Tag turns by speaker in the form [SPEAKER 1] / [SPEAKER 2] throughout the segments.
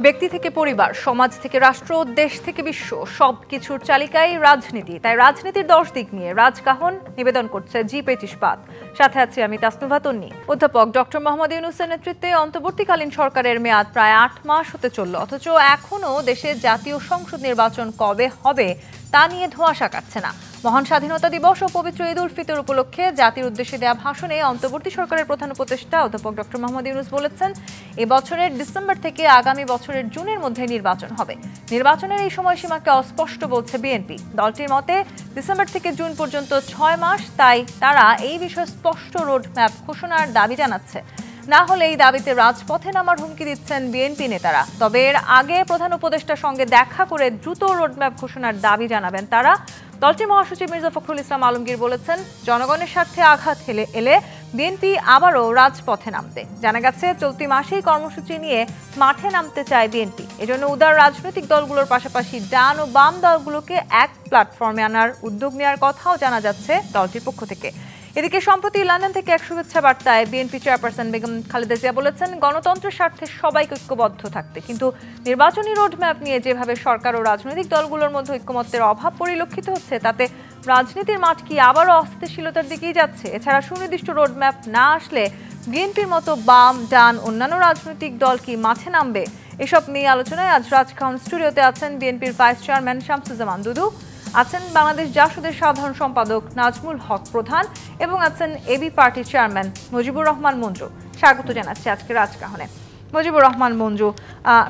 [SPEAKER 1] ব্যক্তি থেকে পরিবার, সমাজ থেকে রাষ্ট্র, দেশ থেকে বিশ্ব সবকিছুর চালিকাই রাজনীতি। তাই রাজনীতির 10 দিক নিয়ে রাজকাহন নিবেদন করছে জি25 ইস্পাত। সাথে আছি আমি তাসনুভা তন্নি। অধ্যাপক ডক্টর মোহাম্মদ ইউনূসের নেতৃত্বে অন্তর্বর্তীকালীন সরকারের মেয়াদ প্রায় 8 মাস হতে চলল, অথচ এখনো দেশে জাতীয় সংসদ নির্বাচন কবে হবে তা নিয়ে ধোঁয়াশা কাটছে না। মহান স্বাধীনতা দিবস ও পবিত্র ঈদ উল ফিতর উপলক্ষে জাতির উদ্দেশ্যে দেওয়া ভাষণে অন্তর্বর্তী সরকারের প্রধান উপদেষ্টা অধ্যাপক ডক্টর মোহাম্মদ ইউনূস বলেছেন, এবছরের ডিসেম্বর থেকে আগামী বছরের জুনের মধ্যে নির্বাচন হবে। নির্বাচনের এই সময়সীমাকে অস্পষ্ট বলছে বিএনপি। দলটির মতে ডিসেম্বর থেকে জুন পর্যন্ত 6 মাস, তাই তারা এই বিষয়ে স্পষ্ট রোডম্যাপ ঘোষণার দাবি জানাচ্ছে। না হলে এই দাবিতে রাজপথে নামার হুমকি দিচ্ছেন বিএনপি নেতারা। তবে এর আগে প্রধান উপদেষ্টার সঙ্গে দেখা করে দ্রুত রোডম্যাপ ঘোষণার দাবি জানাবেন তারা। দলটির মহাসচিব মির্জা ফখরুল ইসলাম আলমগীর বলেছেন, জনগণের স্বার্থে আঘাত এলে বিএনপি আবারও রাজপথে নামবে। জানা গেছে চলতি মাসেই কর্মসূচি নিয়ে মাঠে নামতে চায় বিএনপি। এজন্য উদার রাজনৈতিক দলগুলোর পাশাপাশি ডান ও বাম দলগুলোকে এক প্ল্যাটফর্মে আনার উদ্যোগ নেওয়ার কথাও জানা যাচ্ছে দলটির পক্ষ থেকে। এদিকে সম্প্রতি লন্ডন থেকে এক শুভেচ্ছা বার্তায় বিএনপি চেয়ারপারসন বেগম খালেদা জিয়া বলেছেন, গণতন্ত্রের স্বার্থে সবাইকে ঐক্যবদ্ধ থাকতে, কিন্তু নির্বাচনী রোডম্যাপ নিয়ে যেভাবে সরকার ও রাজনৈতিক দলগুলোর মধ্যে ঐক্যমত্যের অভাব পরিলক্ষিত হচ্ছে, তাতে রাজনীতির মাঠ কি আবারও অস্থিতিশীলতার দিকেই যাচ্ছে। এছাড়া সুনির্দিষ্ট রোডম্যাপ না আসলে বিএনপির মতো বাম, ডান অন্যান্য রাজনৈতিক দল কি মাঠে নামবে? এসব নিয়ে আলোচনায় আজ রাজকাহন স্টুডিওতে আছেন বিএনপির ভাইস চেয়ারম্যান শামসুজ্জামান দুদু, আছেন বাংলাদেশ জাসদের সাধারণ সম্পাদক নাজমুল হক প্রধান এবং আছেন এবি পার্টির চেয়ারম্যান মুজিবুর রহমান মঞ্জু। স্বাগত জানাচ্ছি আজকে রাজকাহনে। মুজিবুর রহমান মঞ্জু,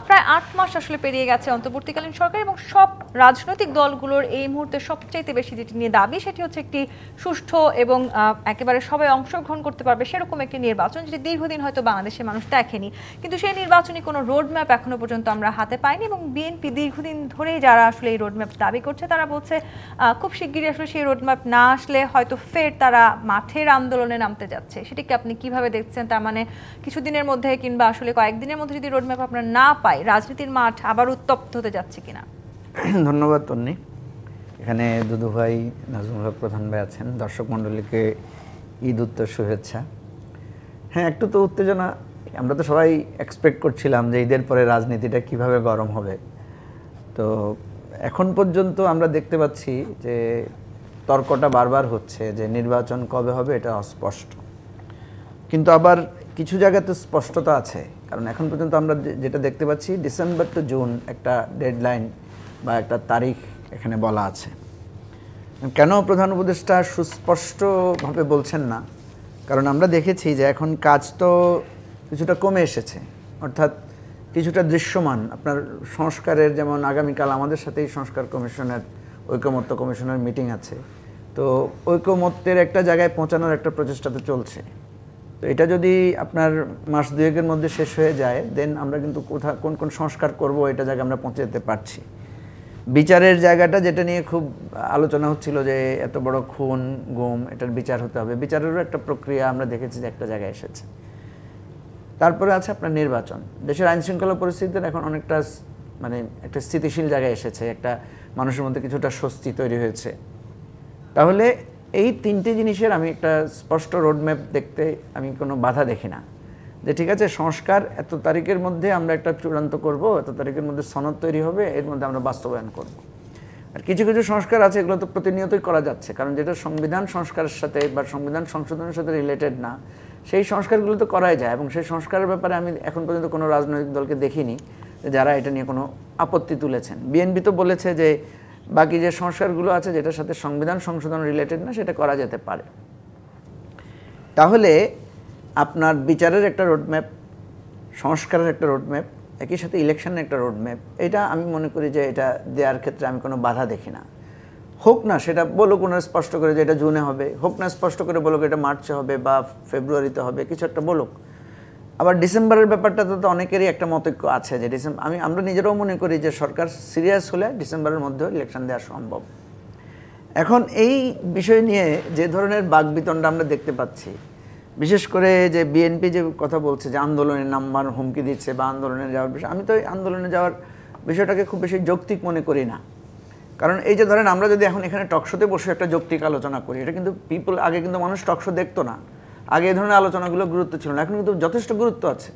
[SPEAKER 1] প্রায় 8 মাস আসলে পেরিয়ে গেছে অন্তর্বর্তীকালীন সরকার এবং সব রাজনৈতিক দলগুলোর এই মুহূর্তে সবচাইতে বেশি যেটি নিয়ে দাবি সেটি হচ্ছে একটি সুষ্ঠু এবং একেবারে সবাই অংশগ্রহণ করতে পারবে সেরকম একটি নির্বাচন, যেটি দীর্ঘদিন হয়তো বাংলাদেশের মানুষ দেখেনি। কিন্তু সেই নির্বাচনী কোনো রোডম্যাপ এখনো পর্যন্ত আমরা হাতে পাইনি এবং বিএনপি দীর্ঘদিন ধরেই যারা আসলে এই রোডম্যাপ দাবি করছে তারা বলছে খুব শিগগিরই আসলে সেই রোডম্যাপ না আসলে হয়তো ফের তারা মাঠের আন্দোলনে নামতে যাচ্ছে। সেটিকে আপনি কিভাবে দেখছেন? তার মানে কিছুদিনের মধ্যে কিংবা আসলে কয়েকদিনের মধ্যে যদি রোডম্যাপ আমরা না পাই, রাজনীতির মাঠ আবার উত্তপ্ত হতে যাচ্ছে কিনা?
[SPEAKER 2] ধন্যবাদ তন্নি। এখানে দুদু ভাই, নাজমুল হক প্রধান ভাই আছেন, দর্শক মণ্ডলীকে ঈদ উত্তর শুভেচ্ছা। হ্যাঁ, একটু তো উত্তেজনা, আমরা তো সবাই এক্সপেক্ট করছিলাম যে ঈদের পরে রাজনীতিটা কিভাবে গরম হবে। তো এখন পর্যন্ত আমরা দেখতে পাচ্ছি যে তর্কটা বারবার হচ্ছে যে নির্বাচন কবে হবে এটা অস্পষ্ট, কিন্তু আবার কিছু জায়গাতে স্পষ্টতা আছে। কারণ এখন পর্যন্ত আমরা যেটা দেখতে পাচ্ছি ডিসেম্বর টু জুন একটা ডেডলাইন বা একটা তারিখ এখানে বলা আছে। কেন প্রধান উপদেষ্টা সুস্পষ্টভাবে বলছেন না? কারণ আমরা দেখেছি যে এখন কাজ তো কিছুটা কমে এসেছে, অর্থাৎ কিছুটা দৃশ্যমান। আপনার সংস্কারের, যেমন আগামীকাল আমাদের সাথেই সংস্কার কমিশনের, ঐকমত্য কমিশনের মিটিং আছে, তো ঐকমত্যের একটা জায়গায় পৌঁছানোর একটা প্রচেষ্টা তো চলছে। তো এটা যদি আপনার মাস দুয়েকের মধ্যে শেষ হয়ে যায়, দেন আমরা কিন্তু কোন কোন সংস্কার করব এটা জায়গায় আমরা পৌঁছে যেতে পারছি। বিচারের জায়গাটা যেটা নিয়ে খুব আলোচনা হচ্ছিল যে এত বড় খুন গুম, এটার বিচার হতে হবে, বিচারেরও একটা প্রক্রিয়া আমরা দেখেছি যে একটা জায়গায় এসেছে। তারপরে আছে আপনার নির্বাচন। দেশের আইনশৃঙ্খলা পরিস্থিতির এখন অনেকটা মানে একটা স্থিতিশীল জায়গায় এসেছে, একটা মানুষের মধ্যে কিছুটা স্বস্তি তৈরি হয়েছে। তাহলে এই তিনটে জিনিসের আমি একটা স্পষ্ট রোডম্যাপ দেখতে আমি কোনো বাধা দেখি না, যে ঠিক আছে সংস্কার এত তারিখের মধ্যে আমরা একটা চূড়ান্ত করব, এত তারিখের মধ্যে সনদ তৈরি হবে, এর মধ্যে আমরা বাস্তবায়ন করব। আর কিছু কিছু সংস্কার আছে এগুলো তো প্রতিনিয়তই করা যাচ্ছে, কারণ যেটা সংবিধান সংস্কারের সাথে বা সংবিধান সংশোধনের সাথে রিলেটেড না, সেই সংস্কারগুলো তো করাই যায়। এবং সেই সংস্কারের ব্যাপারে আমি এখন পর্যন্ত কোনো রাজনৈতিক দলকে দেখিনি যারা এটা নিয়ে কোনো আপত্তি তুলেছেন। বিএনপি তো বলেছে যে বাকি যে সংস্কারগুলো আছে যেটার সাথে সংবিধান সংশোধন রিলেটেড না সেটা করা যেতে পারে। তাহলে আপনার বিচারের একটা রোডম্যাপ, সংস্কারের একটা রোডম্যাপ, একই সাথে ইলেকশনের একটা রোডম্যাপ, এটা আমি মনে করি যে এটা দেওয়ার ক্ষেত্রে আমি কোনো বাধা দেখি না। হোক না সেটা বলুক ওনারা স্পষ্ট করে যে এটা জুনে হবে, হোক না স্পষ্ট করে বলুক এটা মার্চে হবে বা ফেব্রুয়ারিতে হবে, কিছু একটা বলুক। আবার ডিসেম্বরের ব্যাপারটা তো অনেকেরই একটা মতৈক্য আছে যে আমরা নিজেরাও মনে করি যে সরকার সিরিয়াস হলে ডিসেম্বরের মধ্যেও ইলেকশন দেওয়া সম্ভব। এখন এই বিষয় নিয়ে যে ধরনের বাকবিতণ্ড আমরা দেখতে পাচ্ছি, বিশেষ করে যে বিএনপি যে কথা বলছে যে আন্দোলনের নাম্বার হুমকি দিচ্ছে বা আন্দোলনে যাওয়ার বিষয়, আমি তো এই আন্দোলনে যাওয়ার বিষয়টাকে খুব বেশি যৌক্তিক মনে করি না। কারণ এই যে ধরেন আমরা যদি এখন এখানে টকশোতে বসে একটা যৌক্তিক আলোচনা করি, এটা কিন্তু আগে কিন্তু মানুষ টকশো দেখতো না, আগে এই ধরনের আলোচনাগুলো গুরুত্ব ছিল না, এখন কিন্তু যথেষ্ট গুরুত্ব আছে।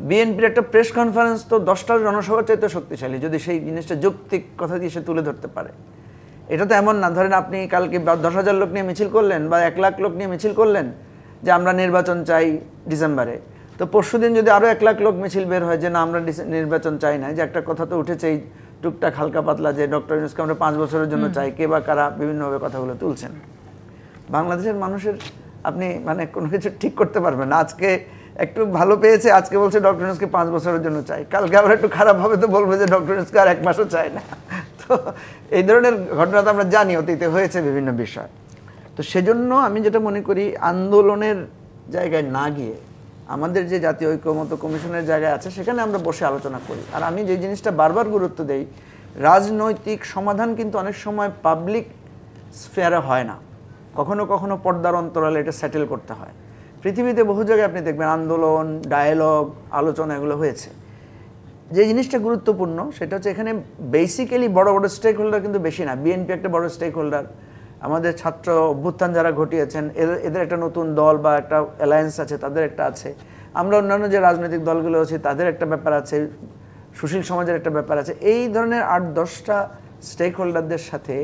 [SPEAKER 2] বিএনপির একটা প্রেস কনফারেন্স তো 10টা জনসভার চাইতে শক্তিশালী, যদি সেই জিনিসটা যৌক্তিক কথা দিয়ে সে তুলে ধরতে পারে। এটা তো এমন না, ধরেন আপনি কালকে 10,000 লোক নিয়ে মিছিল করলেন বা 1 লাখ লোক নিয়ে মিছিল করলেন যে আমরা নির্বাচন চাই ডিসেম্বরে, তো পরশুদিন যদি আরও 1 লাখ লোক মিছিল বের হয় যে না আমরা নির্বাচন চাই না, যে একটা কথা তো উঠেছে এই টুকটাক হালকা পাতলা যে ডক্টর ইউনূসকে আমরা 5 বছরের জন্য চাই, কে বা কারা বিভিন্নভাবে কথাগুলো তুলছেন। বাংলাদেশের মানুষের আপনি মানে কোনো কিছু ঠিক করতে পারবেন না। আজকে একটু ভালো পেয়েছে, আজকে বলছে ডক্টর ইউনূসকে 5 বছরের জন্য চাই, কালকে আবার একটু খারাপ হবে তো বলবে যে ডক্টর ইউনূসকে আর 1 মাসও চাই না। তো এই ধরনের ঘটনা তো আমরা জানি অতীতে হয়েছে বিভিন্ন বিষয়। তো সেজন্য আমি যেটা মনে করি, আন্দোলনের জায়গায় না গিয়ে আমাদের যে জাতীয় ঐক্যমত্য কমিশনের জায়গায় আছে সেখানে আমরা বসে আলোচনা করি। আর আমি যে জিনিসটা বারবার গুরুত্ব দেই, রাজনৈতিক সমাধান কিন্তু অনেক সময় পাবলিক স্ফেয়ারে হয় না, কখনো কখনো পর্দার অন্তরালে এটা সেটেল করতে হয়। পৃথিবীতে বহু জায়গায় আপনি দেখবেন আন্দোলন, ডায়ালগ, আলোচনা এগুলো হয়েছে। যে জিনিসটা গুরুত্বপূর্ণ সেটা হচ্ছে এখানে বেসিক্যালি বড় বড় স্টেক হোল্ডার কিন্তু বেশি না। বিএনপি একটা বড় স্টেক হোল্ডার, আমাদের ছাত্র অভ্যুত্থান যারা ঘটিয়েছেন এদের একটা নতুন দল বা একটা অ্যালায়েন্স আছে, তাদের একটা আছে। আমরা অন্যান্য যে রাজনৈতিক দলগুলো আছে তাদের একটা ব্যাপার আছে, সুশীল সমাজের একটা ব্যাপার আছে। এই ধরনের 8-10টা স্টেক হোল্ডারদের সাথে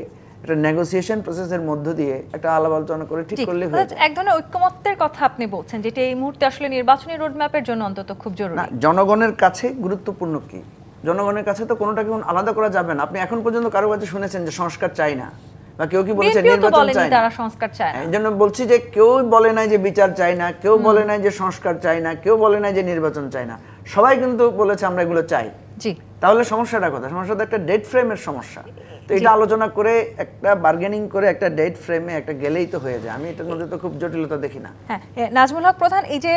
[SPEAKER 2] একটা নেগোসিয়েশন প্রসেসের মধ্য দিয়ে একটা আলাপ আলোচনা করে ঠিক করলে হয়।
[SPEAKER 1] এক ধরনের ঐক্যমত্যের কথা আপনি বলছেন, যেটা এই মুহূর্তে আসলে নির্বাচনী রোডম্যাপের জন্য অন্তত খুব জরুরি।
[SPEAKER 2] না, জনগণের কাছে গুরুত্বপূর্ণ কি? জনগণের কাছে তো কোনোটাকে আলাদা করা যাবে না। আপনি এখন পর্যন্ত কারো কাছে শুনেছেন যে সংস্কার চাই না, বা কেউ কি বলেছে নির্বাচন চাই না?
[SPEAKER 1] তারা সংস্কার চায় না।
[SPEAKER 2] এই জন্য বলছি যে কেউ বলে নাই যে বিচার চাই না, কেউ বলে নাই যে সংস্কার চাই না, কেউ বলে নাই যে নির্বাচন চাই না, সবাই কিন্তু বলেছে আমরা এগুলো চাই।
[SPEAKER 1] জি,
[SPEAKER 2] তাহলে সমস্যাটা কোথায়? সমস্যাটা একটা ডেট ফ্রেমের সমস্যা। তো এটা আলোচনা করে একটা বার্গেনিং করে একটা ডেট ফ্রেমে একটা গেলেই তো হয়ে যায়। আমি এটার মধ্যে তো খুব জটিলতা দেখি না।
[SPEAKER 1] হ্যাঁ, নাজমুল হক প্রধান, এই যে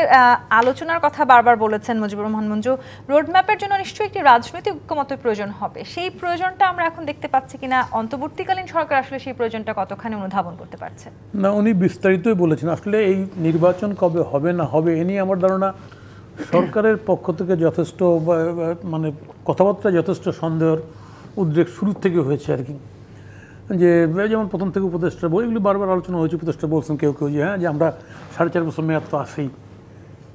[SPEAKER 1] আলোচনার কথা বারবার বলেছেন মুজিবুর রহমান মঞ্জু, রোডম্যাপের জন্য নিশ্চয়ই একটি রাজনৈতিক ঐক্যমত্যের প্রয়োজন হবে। সেই প্রয়োজনটা আমরা এখন দেখতে পাচ্ছি কিনা, অন্তর্বর্তীকালীন সরকার আসলে সেই প্রয়োজনটা কতখানি অনুধাবন করতে পারছে?
[SPEAKER 3] না, উনি বিস্তারিতই বলেছেন। আসলে এই নির্বাচন কবে হবে না হবে এ নিয়ে আমার ধারণা সরকারের পক্ষ থেকে যথেষ্ট মানে কথাবার্তা যথেষ্ট সন্দেহের উদ্রেক শুরু থেকে হয়েছে আর কি। যে যেমন প্রথম থেকে উপদেষ্টা এগুলি বারবার আলোচনা হয়েছে, উপদেষ্টা বলছেন কেউ কেউ যে হ্যাঁ যে আমরা 4.5 বছর মেয়াদ তো আছেই।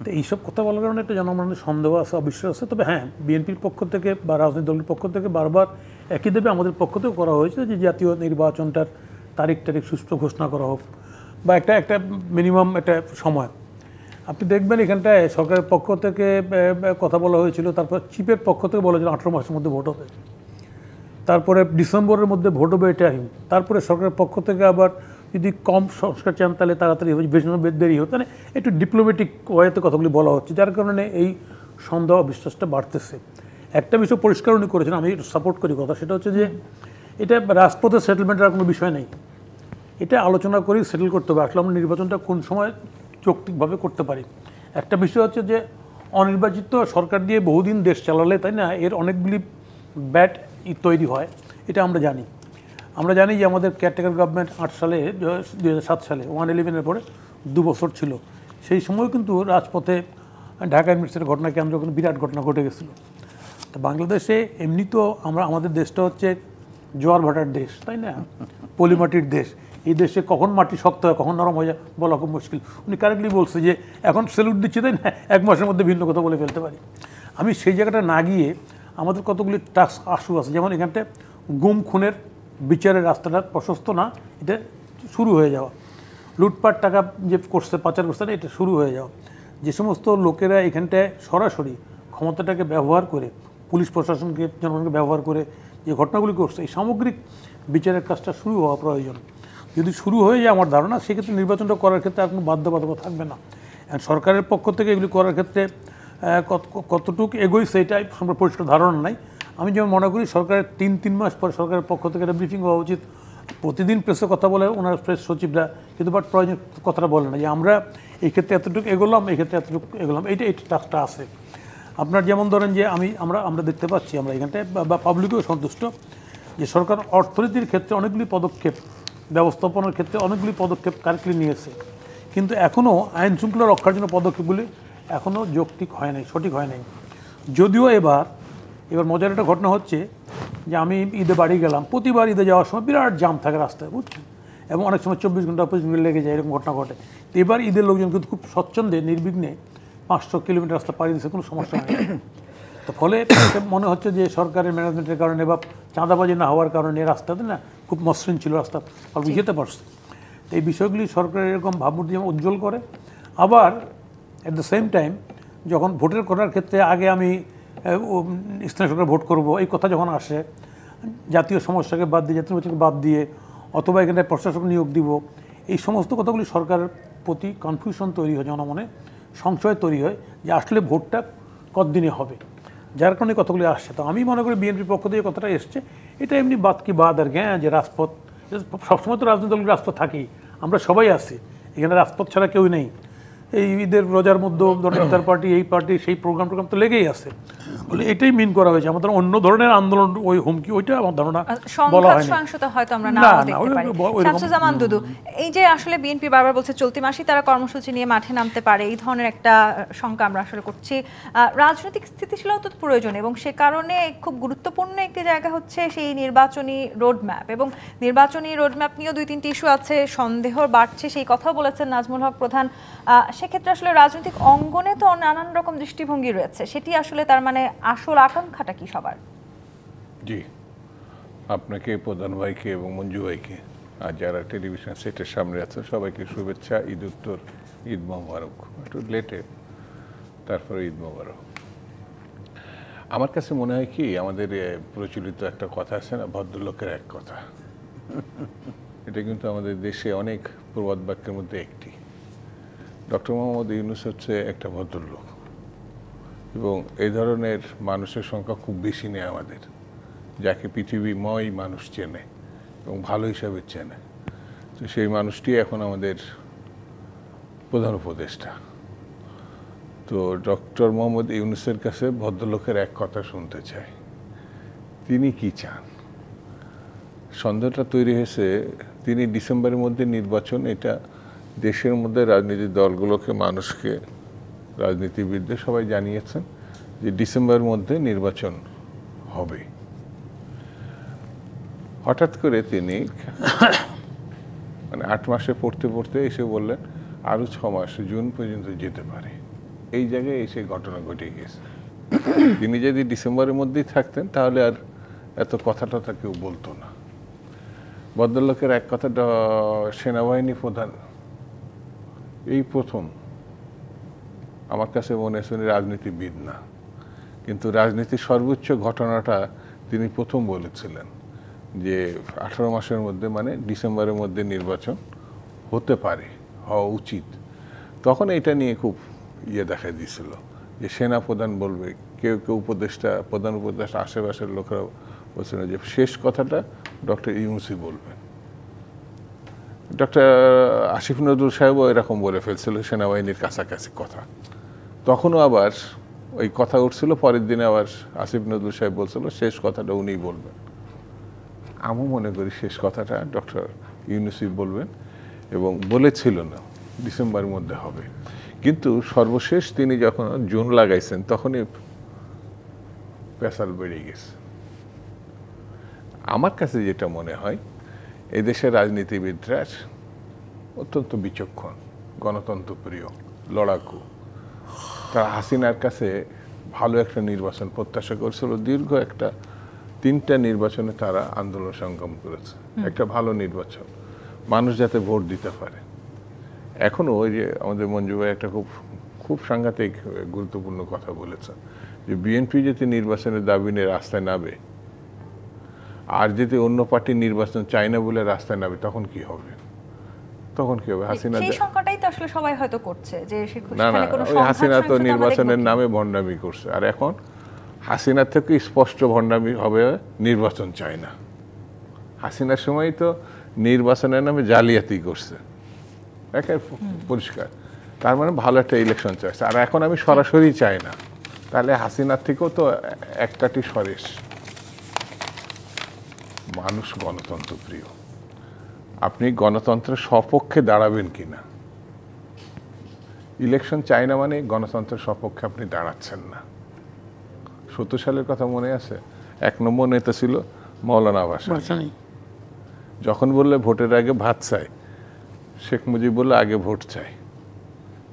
[SPEAKER 3] তো এইসব কথা বলার কারণে একটা জনগণের সন্দেহ আছে, অবিশ্বাস আছে। তবে হ্যাঁ, বিএনপির পক্ষ থেকে বা রাজনৈতিক দলের পক্ষ থেকে বারবার একই দেবে আমাদের পক্ষ থেকেও করা হয়েছে যে জাতীয় নির্বাচনটার তারিখ সুষ্ঠু ঘোষণা করা হোক, বা একটা মিনিমাম একটা সময়। আপনি দেখবেন এখানটায় সরকারের পক্ষ থেকে কথা বলা হয়েছিল, তারপর চিফের পক্ষ থেকে বলা হয়েছিল 18 মাসের মধ্যে ভোট হবে, তারপরে ডিসেম্বরের মধ্যে ভোট হবে এটাই। তারপরে সরকারের পক্ষ থেকে আবার যদি কম সংস্কার চান তাহলে তাড়াতাড়ি হবে, বেশি দেরি হতো, মানে একটু ডিপ্লোম্যাটিক ওয়েতে কথাগুলি বলা হচ্ছে, যার কারণে এই সন্দেহ বিশ্বাসটা বাড়তেছে। একটা বিষয় পরিষ্কার উনি করেছেন, আমি সাপোর্ট করি কথা, সেটা হচ্ছে যে এটা রাজপথে সেটেলমেন্টের কোনো বিষয় নেই, এটা আলোচনা করেই সেটেল করতে হবে। আসলে আমরা নির্বাচনটা কোন সময় যৌক্তিকভাবে করতে পারি। একটা বিষয় হচ্ছে যে অনির্বাচিত সরকার দিয়ে বহুদিন দেশ চালালে, তাই না, এর অনেকগুলি ব্যাড তৈরি হয়, এটা আমরা জানি। আমরা জানি যে আমাদের কেয়ারটেকার গভর্নমেন্ট 8 সালে 2007 সালে 111-এর পরে 2 বছর ছিল, সেই সময় কিন্তু রাজপথে ঢাকা ইউনিভার্সিটির ঘটনা কেন্দ্র কিন্তু বিরাট ঘটনা ঘটে গেছিলো। তো বাংলাদেশে এমনি তো আমাদের দেশটা হচ্ছে জোয়ার ভাটার দেশ, তাই না, পলিমাটির দেশ। এই দেশে কখন মাটি শক্ত হয় কখন নরম হয়ে যায় বলা খুব মুশকিল। উনি কারেক্টলি বলছে যে এখন সেলুট দিচ্ছে, তাই না, 1 মাসের মধ্যে ভিন্ন কথা বলে ফেলতে পারি। আমি সেই জায়গাটা না গিয়ে আমাদের কতগুলি টাস্ক আশু আছে, যেমন এখানটায় গুম খুনের বিচারের রাস্তাটা প্রশস্ত না, এটা শুরু হয়ে যাওয়া, লুটপাট টাকা যে করছে পাচার করছে না, এটা শুরু হয়ে যাওয়া। যে সমস্ত লোকেরা এখানটায় সরাসরি ক্ষমতাটাকে ব্যবহার করে, পুলিশ প্রশাসনকে জনগণকে ব্যবহার করে যে ঘটনাগুলি করছে, এই সামগ্রিক বিচারের কাজটা শুরু হওয়া প্রয়োজন। যদি শুরু হয়ে যায় আমার ধারণা, সেক্ষেত্রে নির্বাচনটা করার ক্ষেত্রে আর কোনো বাধ্যবাধকতা থাকবে না। সরকারের পক্ষ থেকে এগুলি করার ক্ষেত্রে কতটুকু এগোইছে এটাই সম্পর্কে পরিষ্কার ধারণা নাই। আমি যেমন মনে করি সরকারের 3 মাস পর সরকারের পক্ষ থেকে একটা ব্রিফিং হওয়া উচিত। প্রতিদিন প্রেসে কথা বলে ওনার প্রেস সচিবরা, কিন্তু বাট প্রয়োজন কথাটা বলে না যে আমরা এই ক্ষেত্রে এতটুকু এগোলাম, এই ক্ষেত্রে এতটুকু এগোলাম, এই টাস্কটা আছে। আপনার যেমন ধরেন যে আমরা দেখতে পাচ্ছি, আমরা এখানটায় বা পাবলিকও সন্তুষ্ট যে সরকার অর্থনীতির ক্ষেত্রে অনেকগুলি পদক্ষেপ, ব্যবস্থাপনার ক্ষেত্রে অনেকগুলি পদক্ষেপ কারেক্টলি নিয়েছে, কিন্তু এখনও আইন শৃঙ্খলা রক্ষার জন্য পদক্ষেপগুলি এখনও যৌক্তিক হয় নাই, সঠিক হয় নাই। যদিও এবার মজার একটা ঘটনা হচ্ছে যে আমি ঈদে বাড়ি গেলাম, প্রতিবার ঈদে যাওয়ার সময় বিরাট জাম থাকে রাস্তায়, বুঝছেন, এবং অনেক সময় 24 ঘন্টা 25 মিনিট লেগে যায়, এরকম ঘটনা ঘটে। এবার ঈদের লোকজন কিন্তু খুব স্বচ্ছন্দে নির্বিঘ্নে 500 কিলোমিটার রাস্তা পাড়ি দিচ্ছে, কোনো সমস্যা নেই। তো ফলে মনে হচ্ছে যে সরকারের ম্যানেজমেন্টের কারণে বা চাঁদাবাজি না হওয়ার কারণে রাস্তাতে না খুব মসৃণ ছিল, রাস্তা অল্প যেতে পারছে। তো এই বিষয়গুলি সরকারের এরকম ভাবমূর্তি যেমন উজ্জ্বল করে, আবার অ্যাট দ্য সেম টাইম যখন ভোটের করার ক্ষেত্রে আগে আমি স্থানীয় সরকার ভোট করব এই কথা যখন আসে, জাতীয় সমস্যাকে বাদ দিয়ে, জাতীয় নির্বাচনকে বাদ দিয়ে, অথবা এখানে প্রশাসক নিয়োগ দিব, এই সমস্ত কথাগুলি সরকারের প্রতি কনফিউশন তৈরি হয়, জনমনে সংশয় তৈরি হয় যে আসলে ভোটটা কতদিনে হবে, যার কারণে কথাগুলি আসছে। তো আমি মনে করি বিএনপির পক্ষ থেকে কথাটা এসছে, এটা এমনি বাদ কি বাদ আর হ্যাঁ, যে রাজপথ সবসময় তো রাজনৈতিক দলগুলো রাজপথ থাকেই, আমরা সবাই আছি এখানে, রাজপথ ছাড়া কেউ নেই। এই ঈদের রোজার মধ্যে ইফতার পার্টি, এই পার্টি, সেই প্রোগ্রাম তো লেগেই আছে। বলে এটাই মিন করা হয়েছে, আমাদের অন্য ধরনের আন্দোলন ওই হুমকি, ওইটা আমার ধারণা বলা হয়নি।
[SPEAKER 1] সহিংসতা হয়তো আমরা নাও দেখতে পারি। শামসুজ্জামান দুদু, এই যে আসলে বিএনপি বারবার বলছে চলতি মাসেই তারা কর্মসূচি নিয়ে মাঠে নামতে পারে, এই ধরনের একটা শঙ্কা আমরা আসলে করছি। রাজনৈতিক স্থিতিশীলতা তো প্রয়োজন, এবং সে কারণে খুব গুরুত্বপূর্ণ একটি জায়গা হচ্ছে সেই নির্বাচনী রোডম্যাপ, এবং নির্বাচনী রোডম্যাপ নিয়েও 2-3টি ইস্যু আছে, সন্দেহ বাড়ছে, সেই কথাও বলেছেন নাজমুল হক প্রধান। সেক্ষেত্রে আসলে রাজনৈতিক অঙ্গনে তো নানান রকম দৃষ্টিভঙ্গি রয়েছে, সেটি আসলে তার মানে আসল আকাঙ্ক্ষাটা কি সবার?
[SPEAKER 4] জি, আপনাকে, প্রধান ভাইকে এবং মঞ্জু ভাইকে আর যারা টেলিভিশন সেটের সামনে আছে সবাইকে শুভেচ্ছা, ঈদ উত্তর, ঈদ মোবারক। একটু লেটে, তারপরে ঈদ মোবারক। আমার কাছে মনে হয় কি, আমাদের প্রচলিত একটা কথা আছে না, ভদ্রলোকের এক কথা। এটা কিন্তু আমাদের দেশে অনেক প্রবাদ বাক্যের মধ্যে একটি। ডক্টর মোহাম্মদ ইউনূস হচ্ছে একটা ভদ্রলোক, এবং এই ধরনের মানুষের সংখ্যা খুব বেশি নেই আমাদের, যাকে পৃথিবীময় মানুষ চেনে এবং ভালো হিসাবে চেনে। তো সেই মানুষটি এখন আমাদের প্রধান উপদেষ্টা। তো ডক্টর মোহাম্মদ ইউনূসের কাছে ভদ্রলোকের এক কথা শুনতে চাই, তিনি কি চান। সন্দেহটা তৈরি হয়েছে তিনি ডিসেম্বরের মধ্যে নির্বাচন, এটা দেশের মধ্যে রাজনৈতিক দলগুলোকে, মানুষকে, রাজনীতিবিদদের সবাই জানিয়েছেন যে ডিসেম্বরের মধ্যে নির্বাচন হবে। হঠাৎ করে তিনি মানে 8 মাসে পড়তে পড়তে এসে বললেন আরও 6 মাস, জুন পর্যন্ত যেতে পারে। এই জায়গায় এসে ঘটনা ঘটে গেছে। তিনি যদি ডিসেম্বরের মধ্যেই থাকতেন তাহলে আর এত কথাটা কেউ বলতো না। ভদ্রলোকের এক কথাটা, সেনাবাহিনী প্রধান এই প্রথম, আমার কাছে মনে হচ্ছে উনি রাজনীতিবিদ না, কিন্তু রাজনীতির সর্বোচ্চ ঘটনাটা তিনি প্রথম বলেছিলেন যে 18 মাসের মধ্যে, মানে ডিসেম্বরের মধ্যে নির্বাচন হতে পারে, হওয়া উচিত। তখন এটা নিয়ে খুব দেখা দিয়েছিল যে সেনা প্রধান বলবে, কেউ কেউ উপদেষ্টা, প্রধান উপদেষ্টা, আশেপাশের লোকেরা বলছিল যে শেষ কথাটা ডক্টর ইউনূসই বলবেন। ডক্টর আসিফ নজরুল সাহেবও এরকম বলে ফেলছিল, সেনাবাহিনীর কাছাকাছি কথা। তখনও আবার ওই কথা উঠছিল, পরের দিনে আবার আসিফ নজরুল সাহেব বলছিল শেষ কথাটা উনিই বলবেন। আমি মনে করি শেষ কথাটা ডক্টর ইউনূসই বলবেন, এবং বলেছিল না ডিসেম্বরের মধ্যে হবে। কিন্তু সর্বশেষ তিনি যখন জুন লাগাইছেন তখনই পেশাল বেড়ে গেছে। আমার কাছে যেটা মনে হয়, এই দেশের রাজনীতিবিদরা অত্যন্ত বিচক্ষণ, গণতন্ত্রপ্রিয়, লড়াকু। তারা হাসিনার কাছে ভালো একটা নির্বাচন প্রত্যাশা করছিল। দীর্ঘ একটা 3টা নির্বাচনে তারা আন্দোলন সংগ্রাম করেছে, একটা ভালো নির্বাচন, মানুষ যাতে ভোট দিতে পারে। এখনও ওই যে আমাদের মঞ্জু ভাই একটা খুব সাংঘাতিক গুরুত্বপূর্ণ কথা বলেছেন যে বিএনপি যদি নির্বাচনের দাবি নিয়ে রাস্তায় নামে, আর যদি অন্য পার্টির নির্বাচন চায় না বলে রাস্তায় নামে, তখন কি হবে? তখন কি হবে? হাসিনা,
[SPEAKER 1] সেই সংকটটাই তো আসলে সবাই হয়তো করছে যে
[SPEAKER 4] না না, ওই হাসিনা তো নির্বাচনের নামে ভণ্ডামি করছে, আর এখন হাসিনার থেকে স্পষ্ট ভণ্ডামি হবে, নির্বাচন চায় না। হাসিনার সময় তো নির্বাচনের নামে জালিয়াতি করছে, একের পরিষ্কার। তার মানে ভালো একটা ইলেকশন চাইছে। আর এখন আমি সরাসরি চাই না, তাহলে হাসিনার থেকেও তো একটাটি সরেস। মানুষ গণতন্ত্র প্রিয়, আপনি গণতন্ত্রের সপক্ষে দাঁড়াবেন কিনা। ইলেকশন চাই না মানে গণতন্ত্রের সপক্ষে আপনি দাঁড়াচ্ছেন না। 70 সালের কথা মনে আছে? 1 নম্বর নেতা ছিল মৌলানা ভাসানী। যখন বললে ভোটের আগে ভাত চাই, শেখ মুজিব বললে আগে ভোট চাই।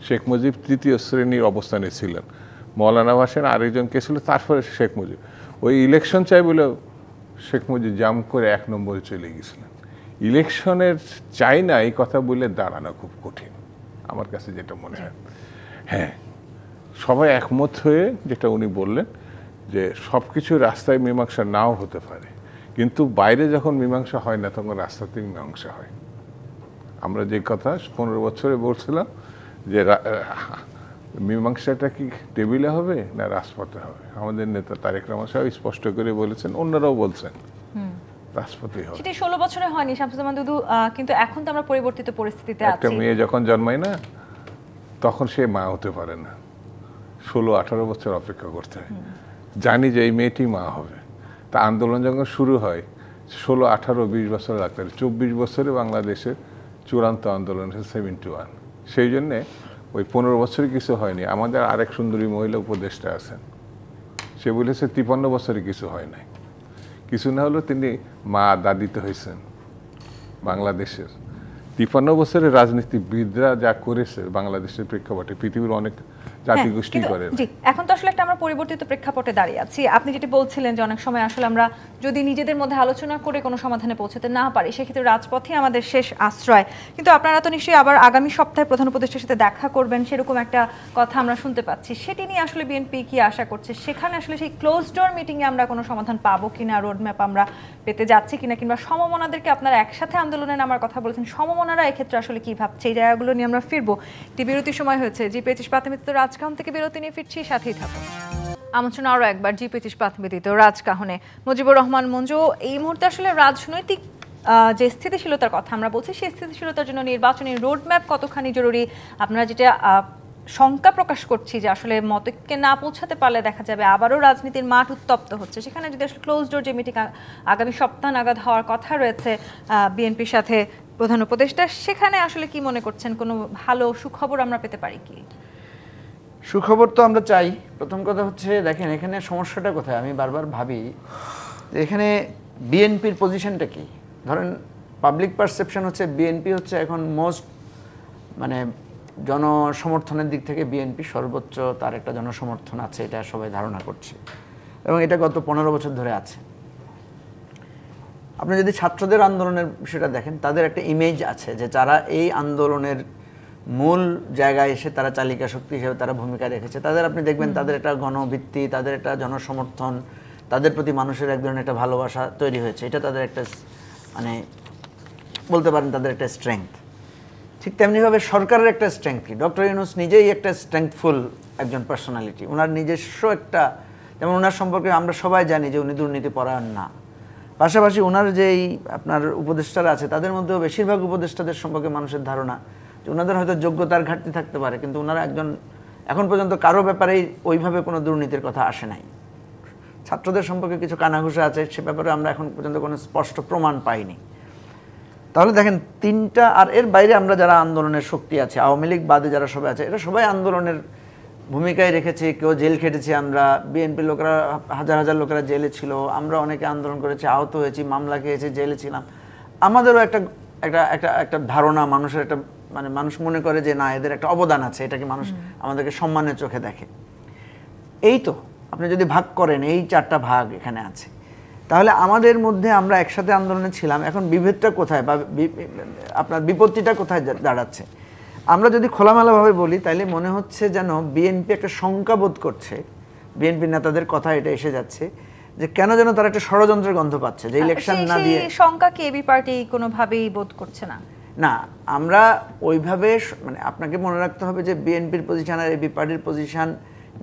[SPEAKER 4] শেখ মুজিব তৃতীয় শ্রেণীর অবস্থানে ছিলেন, মৌলানা ভাসানী আরেকজন কে ছিল, তারপরে শেখ মুজিব। ওই ইলেকশন চাই বলে শেখ মুজিব জাম করে 1 নম্বরে চলে গেছিলেন। ইলেকশনের চাই না এই কথা বলে দাঁড়ানো খুব কঠিন আমার কাছে যেটা মনে হয়। হ্যাঁ, সবাই একমত হয়ে যেটা উনি বললেন যে সব কিছু রাস্তায় মীমাংসা নাও হতে পারে, কিন্তু বাইরে যখন মীমাংসা হয় না তখন রাস্তাতেই মীমাংসা হয়। আমরা যে কথা 15 বছরে বলছিলাম যে মীমাংসাটা কি টেবিলে হবে না রাজপথে হবে, আমাদের নেতা তারেক রহমান সাহেব স্পষ্ট করে বলেছেন, অন্যরাও বলছেন রাজপথেই হবে।
[SPEAKER 1] সেটা 16 বছরে হয়নি শামসুজ্জামান দুদু, কিন্তু এখন তো আমরা পরিবর্তিত পরিস্থিতিতে আছি।
[SPEAKER 4] একটা মেয়ে যখন জন্মায় না তখন সে মা হতে পারে না, 16-18 বছর অপেক্ষা করতে হয়। জানি যে এই মেয়েটি মা হবে, তা আন্দোলন যখন শুরু হয় 16, 18, 20 বছর লাগতে পারে। 24 বছরে বাংলাদেশের চূড়ান্ত আন্দোলন হচ্ছে 71। সেই জন্যে ওই 15 বছরে কিছু হয়নি। আমাদের আরেক সুন্দরী মহিলা উপদেষ্টা আছেন, সে বলেছে 53 বছরে কিছু হয় নাই। কিছু না হলেও তিনি মা দাদিতে হয়েছেন বাংলাদেশের। 53 বছরের রাজনীতিবিদরা যা করেছে বাংলাদেশের প্রেক্ষাপটে পৃথিবীর অনেক জাতিগোষ্ঠী করে।
[SPEAKER 1] জি, এখন তো আসলে একটা আমরা পরিবর্তিত প্রেক্ষাপটে দাঁড়িয়ে আছি। আপনি যেটি বলছিলেন যে অনেক সময় আসলে আমরা যদি নিজেদের মধ্যে আলোচনা করে কোনো সমাধানে পৌঁছাতে না পারি, সেক্ষেত্রে রাজপথই আমাদের শেষ আশ্রয়। কিন্তু আপনারা তো নিশ্চয়ই আবার আগামী সপ্তাহে প্রধান উপদেষ্টার সাথে দেখা করবেন, সেরকম একটা কথা আমরা শুনতে পাচ্ছি। সেটি নিয়ে আসলে বিএনপি কি আশা করছে? সেখানে আসলে সেই ক্লোজ ডোর মিটিংয়ে আমরা কোনো সমাধান পাবো কিনা, রোডম্যাপ আমরা পেতে যাচ্ছি কিনা, কিংবা সমমনাদেরকে আপনারা একসাথে আন্দোলনে নামার কথা বলেছেন, সমমনারা এক্ষেত্রে আসলে কি ভাবছে, এই জায়গাগুলো নিয়ে আমরা ফিরবো। একটি বিরতির সময় হয়েছে। জি25 প্রাথমিক রাজকাহন থেকে বিরতি নিয়ে ফিরছি, সাথেই থাকুন। আমন্ত্রণ আরও একবার জি25 প্রাথমিক রাজকাহনে। মুজিবুর রহমান মঞ্জু, এই মুহূর্তে আসলে রাজনৈতিক যে স্থিতিশীলতার কথা আমরা বলছি, সেই স্থিতিশীলতার জন্য নির্বাচনী রোডম্যাপ কতখানি জরুরি? আপনারা যেটা শঙ্কা প্রকাশ করছি যে আসলে মতকে না পৌঁছাতে পারলে দেখা যাবে আবারও রাজনীতির মাঠ উত্তপ্ত হচ্ছে, সেখানে যদি আসলে ক্লোজ ডোর যে মিটিং আগামী সপ্তাহ নাগাদ হওয়ার কথা রয়েছে বিএনপির সাথে প্রধান উপদেষ্টা, সেখানে আসলে কি মনে করছেন, কোনো ভালো সুখবর আমরা পেতে পারি কি?
[SPEAKER 2] সুখবর তো আমরা চাই। প্রথম কথা হচ্ছে, দেখেন এখানে সমস্যাটা কোথায়, আমি বারবার ভাবি যে এখানে বিএনপির পজিশনটা কি। ধরেন পাবলিক পারসেপশন হচ্ছে বিএনপি হচ্ছে এখন মোস্ট, মানে জনসমর্থনের দিক থেকে বিএনপি সর্বোচ্চ, তার একটা জনসমর্থন আছে, এটা সবাই ধারণা করছে, এবং এটা গত 15 বছর ধরে আছে। আপনি যদি ছাত্রদের আন্দোলনের বিষয়টা দেখেন, তাদের একটা ইমেজ আছে যে যারা এই আন্দোলনের মূল জায়গায় এসে তারা চালিকা শক্তি হিসেবে তারা ভূমিকা রেখেছে, তাদের আপনি দেখবেন তাদের একটা গণভিত্তি, তাদের একটা জনসমর্থন, তাদের প্রতি মানুষের এক ধরনের একটা ভালোবাসা তৈরি হয়েছে। এটা তাদের একটা, মানে বলতে পারেন তাদের একটা স্ট্রেংথ। ঠিক তেমনিভাবে সরকারের একটা স্ট্রেংথ কি, ডক্টর ইউনূস নিজেই একটা স্ট্রেংথফুল একজন পার্সোনালিটি। ওনার নিজস্ব একটা, যেমন ওনার সম্পর্কে আমরা সবাই জানি যে উনি দুর্নীতি পরায়ণ না। পাশাপাশি ওনার যেই আপনার উপদেষ্টারা আছে, তাদের মধ্যেও বেশিরভাগ উপদেষ্টাদের সম্পর্কে মানুষের ধারণা যে ওনাদের হয়তো যোগ্যতার ঘাটতি থাকতে পারে, কিন্তু ওনারা একজন, এখন পর্যন্ত কারো ব্যাপারেই ওইভাবে কোনো দুর্নীতির কথা আসে নাই। ছাত্রদের সম্পর্কে কিছু কানাঘুষা আছে, সে ব্যাপারে আমরা এখন পর্যন্ত কোনো স্পষ্ট প্রমাণ পাইনি। তাহলে দেখেন তিনটা, আর এর বাইরে আমরা যারা আন্দোলনের শক্তি আছে, আওয়ামী লীগ বাদে যারা সবাই আছে, এটা সবাই আন্দোলনের ভূমিকায় রেখেছে। কেউ জেল খেটেছি আমরা, বিএনপি লোকেরা হাজার হাজার লোকেরা জেলে ছিল, আমরা অনেকে আন্দোলন করেছি, আহত হয়েছি, মামলা খেয়েছি, জেলে ছিলাম। আমাদেরও একটা একটা একটা একটা ধারণা, মানুষের একটা, মানে মানুষ মনে করে যে না, এদের একটা অবদান আছে, এটাকে মানুষ আমাদেরকে সম্মানের চোখে দেখে। এই তো আপনি যদি ভাগ করেন, এই 4টা ভাগ এখানে আছে, তাহলে আমাদের মধ্যে আমরা একসাথে আন্দোলনে ছিলাম। এখন বিভেদটা কোথায়, বা আপনার বিপত্তিটা কোথায় দাঁড়াচ্ছে? আমরা যদি খোলামেলাভাবে বলি, তাহলে মনে হচ্ছে যেন বিএনপি একটা শঙ্কা বোধ করছে, বিএনপি নেতাদের কথা এটা এসে যাচ্ছে যে কেন যেন তারা একটা ষড়যন্ত্রের গন্ধ পাচ্ছে, যে ইলেকশন না দিয়ে।
[SPEAKER 1] শঙ্কা কি এবি পার্টি কোনোভাবেই বোধ করছে না?
[SPEAKER 2] না, আমরা ওইভাবে, মানে আপনাকে মনে রাখতে হবে যে বিএনপির পজিশন আর এবি পার্টির পজিশন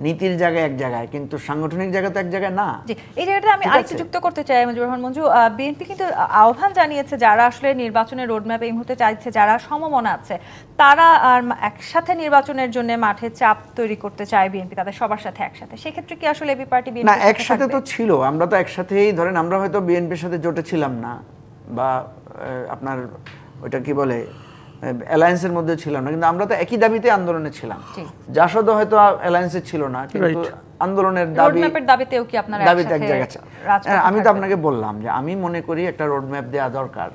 [SPEAKER 2] নীতির জায়গায় এক জায়গায়, কিন্তু সাংগঠনিক জায়গা তো এক জায়গায় না।
[SPEAKER 1] জি, এই জায়গাটা আমি আরেকটু যুক্ত করতে চাই মুজিবুর রহমান মঞ্জু। বিএনপি কিন্তু আহ্বান জানিয়েছে যারা আসলে নির্বাচনের রোডম্যাপ এই মুহূর্তে চাইছে, যারা সমমনা আছে, তারা আর একসাথে নির্বাচনের জন্য মাঠে চাপ তৈরি করতে চায় বিএনপি, তাদের সবার সাথে একসাথে। সেক্ষেত্রে কি আসলে এবি পার্টি
[SPEAKER 2] না একসাথে তো ছিল, আমরা তো একসাথেই, ধরেন আমরা হয়তো বিএনপির সাথে জোটে ছিলাম না, বা আপনার ওইটা কি বলে অ্যালায়েন্সের মধ্যে ছিলাম না, কিন্তু আমরা তো একই দাবিতে আন্দোলনে ছিলাম। জাসদ হয়তো অ্যালায়েন্সে ছিল না, কিন্তু আন্দোলনের
[SPEAKER 1] দাবিতেও কি আপনারা
[SPEAKER 2] দাবিতে এক জায়গায়। আমি তো আপনাকে বললাম যে আমি মনে করি একটা রোডম্যাপ দেওয়া দরকার।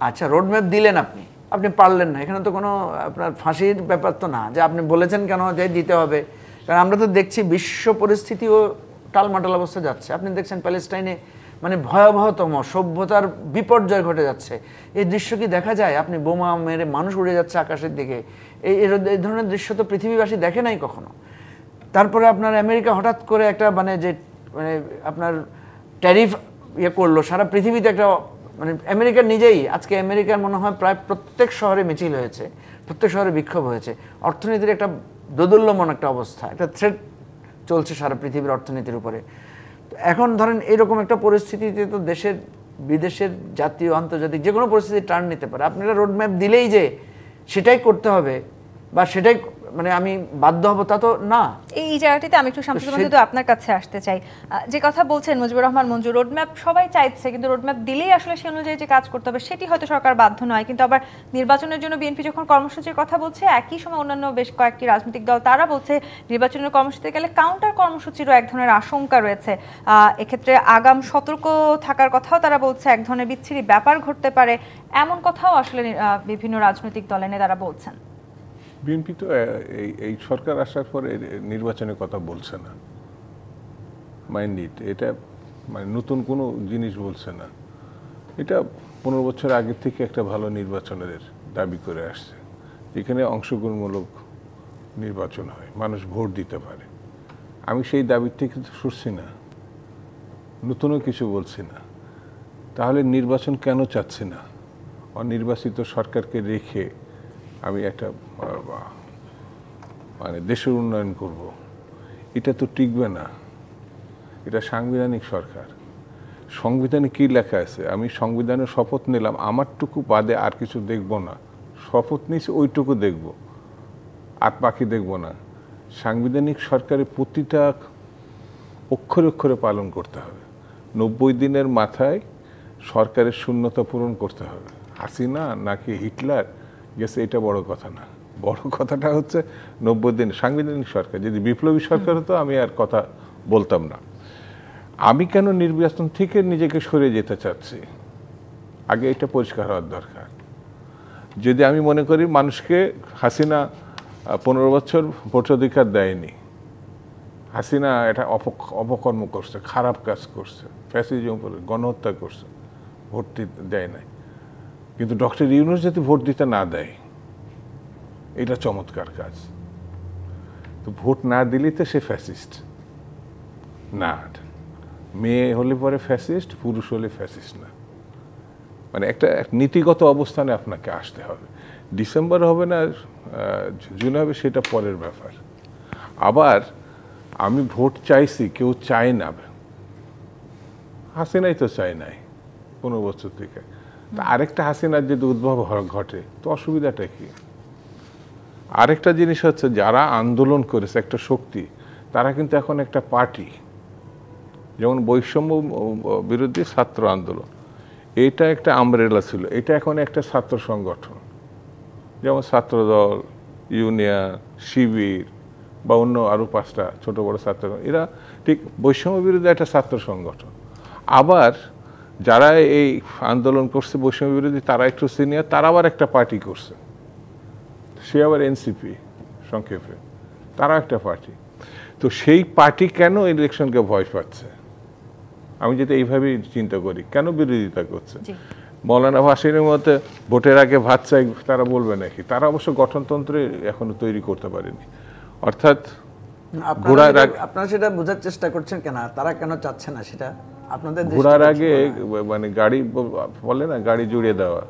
[SPEAKER 2] আচ্ছা, রোডম্যাপ দিলেন আপনি, আপনি পারলেন না, এখানে তো কোনো আপনার ফাঁসির ব্যাপার তো না যে আপনি বলেছেন কেন যে দিতে হবে। কারণ আমরা তো দেখছি বিশ্ব পরিস্থিতিও টালমাটাল অবস্থা যাচ্ছে। আপনি দেখছেন প্যালেস্টাইনে মানে ভয়াবহতম সভ্যতার বিপর্যয় ঘটে যাচ্ছে। এই দৃশ্য কি দেখা যায়? আপনি বোমা মেরে মানুষ উড়ে যাচ্ছে আকাশের দিকে, এই ধরনের দৃশ্য তো পৃথিবীবাসী দেখে নাই কখনো। তারপরে আপনার আমেরিকা হঠাৎ করে একটা মানে যে মানে আপনার ট্যারিফ করলো সারা পৃথিবীতে একটা, মানে আমেরিকার নিজেই আজকে আমেরিকার মনে হয় প্রায় প্রত্যেক শহরে মিছিল হয়েছে, প্রত্যেক শহরে বিক্ষোভ হয়েছে। অর্থনীতির একটা দোদুল্যমান একটা অবস্থা, একটা থ্রেট চলছে সারা পৃথিবীর অর্থনীতির উপরে। এখন ধরেন এরকম একটা পরিস্থিতিতে তো দেশের বিদেশের জাতীয় আন্তর্জাতিক যে কোনো পরিস্থিতি টার্ন নিতে পারে। আপনি একটা রোডম্যাপ দিলেই যে সেটাই করতে হবে বা সেটাই মানে আমি বাধ্য হব তা তো না।
[SPEAKER 1] এই জায়গাটিতে আমি একটু শামসুজ্জামান আপনার কাছে আসতে চাই। যে কথা বলছেন মুজিবুর রহমান মঞ্জু, রোডম্যাপ সবাই চাইছে, কিন্তু রোডম্যাপ দিলেই আসলে সে অনুযায়ী যে কাজ করতে হবে সেটি হয়তো সরকার বাধ্য নয়। কিন্তু আবার নির্বাচনের জন্য বিএনপি যখন কর্মসূচির কথা বলছে, একই সময় অন্যান্য বেশ কয়েকটি রাজনৈতিক দল তারা বলছে নির্বাচনের কর্মসূচিতে গেলে কাউন্টার কর্মসূচিরও এক ধরনের আশঙ্কা রয়েছে। এক্ষেত্রে আগাম সতর্ক থাকার কথাও তারা বলছে, এক ধরনের বিচ্ছিরি ব্যাপার ঘটতে পারে, এমন কথাও আসলে বিভিন্ন রাজনৈতিক দলের নেতারা বলছেন।
[SPEAKER 4] বিএনপি তো এই সরকার আসার পরে নির্বাচনের কথা বলছে না, মাইন্ড ইট। এটা মানে নতুন কোনো জিনিস বলছে না। এটা 15 বছর আগের থেকে একটা ভালো নির্বাচনের দাবি করে আসছে, যেখানে অংশগ্রহণমূলক নির্বাচন হয়, মানুষ ভোট দিতে পারে। আমি সেই দাবির থেকে তো সরছি না, নতুনও কিছু বলছি না। তাহলে নির্বাচন কেন চাচ্ছি না? অনির্বাচিত সরকারকে রেখে আমি একটা মানে দেশের উন্নয়ন করব, এটা তো টিকবে না। এটা সাংবিধানিক সরকার। সংবিধানে কি লেখা আছে? আমি সংবিধানের শপথ নিলাম, আমারটুকু বাদে আর কিছু দেখব না। শপথ নিয়েছি ওইটুকু দেখব, আর বাকি দেখব না। সাংবিধানিক সরকারের প্রতিটা অক্ষরে অক্ষরে পালন করতে হবে। 90 দিনের মাথায় সরকারের শূন্যতা পূরণ করতে হবে। হাসিনা নাকি হিটলার গেছে, এটা বড় কথা না। বড় কথাটা হচ্ছে 90 দিন সাংবিধানিক সরকার। যদি বিপ্লবী সরকার হতো আমি আর কথা বলতাম না। আমি কেন নির্বাচন থেকে নিজেকে সরিয়ে যেতে চাচ্ছি, আগে এটা পরিষ্কার হওয়ার দরকার। যদি আমি মনে করি মানুষকে হাসিনা 15 বছর ভোটাধিকার দেয়নি, হাসিনা এটা অপকর্ম করছে, খারাপ কাজ করছে, ফ্যাসিজম করে গণহত্যা করছে, ভোট দেয় নাই, কিন্তু ডক্টর ইউনূস যদি ভোট দিতে না দেয়, এটা চমৎকার কাজ। তো ভোট না দিলেই তো সে ফ্যাসিস্ট না। মেয়ে হলে পরে ফ্যাসিস্ট, পুরুষ হলে ফ্যাসিস্ট না। মানে একটা নীতিগত অবস্থানে আপনাকে আসতে হবে। ডিসেম্বর হবে না জুন হবে, সেটা পরের ব্যাপার। আবার আমি ভোট চাইছি, কেউ চায় না, হাসিনাই তো চায় নাই 15 বছর থেকে। তা আরেকটা হাসিনার যদি উদ্ভব ঘটে তো অসুবিধাটা কি? আরেকটা জিনিস হচ্ছে, যারা আন্দোলন করেছে একটা শক্তি, তারা কিন্তু এখন একটা পার্টি। যেমন বৈষম্য বিরোধী ছাত্র আন্দোলন, এটা একটা আমব্রেলা ছিল, এটা এখন একটা ছাত্র সংগঠন। যেমন ছাত্রদল, ইউনিয়ন, শিবির বা অন্য আরও 5টা ছোট বড় ছাত্র, এরা ঠিক বৈষম্য বিরোধী একটা ছাত্র সংগঠন। আবার যারা এই আন্দোলন করছে বৈষম্য বিরোধী, তারা একটু সিনিয়র, তারা আবার একটা পার্টি করছে, সে আবার এনসিপি সংক্ষেপে, তারা একটা পার্টি। তো সেই পার্টি কেন ইলেকশনকে ভয় পাচ্ছে? আমি যেটা এইভাবেই চিন্তা করি, কেন বিরোধিতা করছে? মৌলানা ভাসানীর মতে ভোটের আগে ভাত চাই, তারা বলবে নাকি? তারা অবশ্য গঠনতন্ত্রে এখনো তৈরি করতে পারেনি। অর্থাৎ
[SPEAKER 2] আপনারা সেটা বোঝার চেষ্টা করছেন কেন, তারা কেন চাচ্ছে না সেটা আপনাদের
[SPEAKER 4] ঘোরার আগে মানে গাড়ি বলে না, গাড়ি জুড়িয়ে দেওয়া।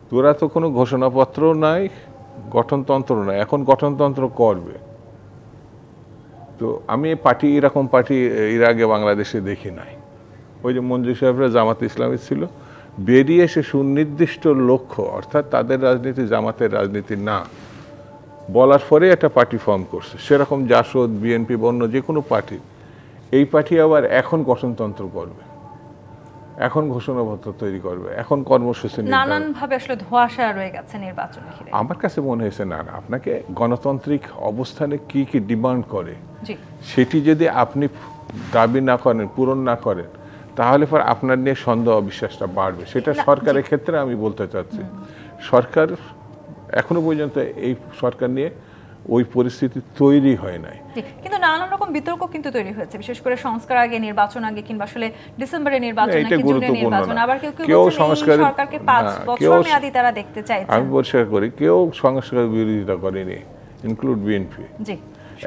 [SPEAKER 4] তোরা তো কোনো ঘোষণাপত্র নাই, গঠনতন্ত্র নাই, এখন গঠনতন্ত্র করবে। তো আমি পার্টি, এরকম পার্টি এর আগে বাংলাদেশে দেখি নাই। ওই যে মঞ্জু সাহেবরা জামাত ইসলামী ছিল, বেরিয়ে এসে সুনির্দিষ্ট লক্ষ্য, অর্থাৎ তাদের রাজনীতি জামাতের রাজনীতি না বলার পরে একটা পার্টি ফর্ম করছে। সেরকম জাসদ, বিএনপি বা অন্য যে কোনো পার্টি, এই পার্টি আবার এখন গঠনতন্ত্র করবে, এখন ঘোষণাপত্র তৈরি করবে, এখন কর্মসূচি
[SPEAKER 1] নানানভাবে আসলে ধোঁয়াশা রয়ে গেছে নির্বাচন ঘিরে।
[SPEAKER 4] আমার কাছে মনে হয়েছে না, আপনাকে গণতান্ত্রিক অবস্থানে কি কি ডিমান্ড করে সেটি যদি আপনি দাবি না করেন, পূরণ না করেন, তাহলে পর আপনার নিয়ে সন্দেহ অবিশ্বাসটা বাড়বে। সেটা সরকারের ক্ষেত্রে আমি বলতে চাচ্ছি। সরকার এখনো পর্যন্ত এই সরকার নিয়ে ওই পরিস্থিতি তৈরি হয় নাই।
[SPEAKER 1] কিন্তু নানান রকম বিতর্ক কিন্তু তৈরি হয়েছে, বিশেষ করে সংস্কার আগে, নির্বাচন আগে, কিংবা আসলে ডিসেম্বরে নির্বাচন নাকি জুনে নির্বাচন। আবার কেউ কেউ বলছেন সরকারকে 5 বছর মেয়াদী তারা দেখতে চাইছে। আমি
[SPEAKER 4] পরিষ্কার করি, কেউ সংস্কারের বিরোধিতা করেনি, ইনক্লুড বিএনপি। জি,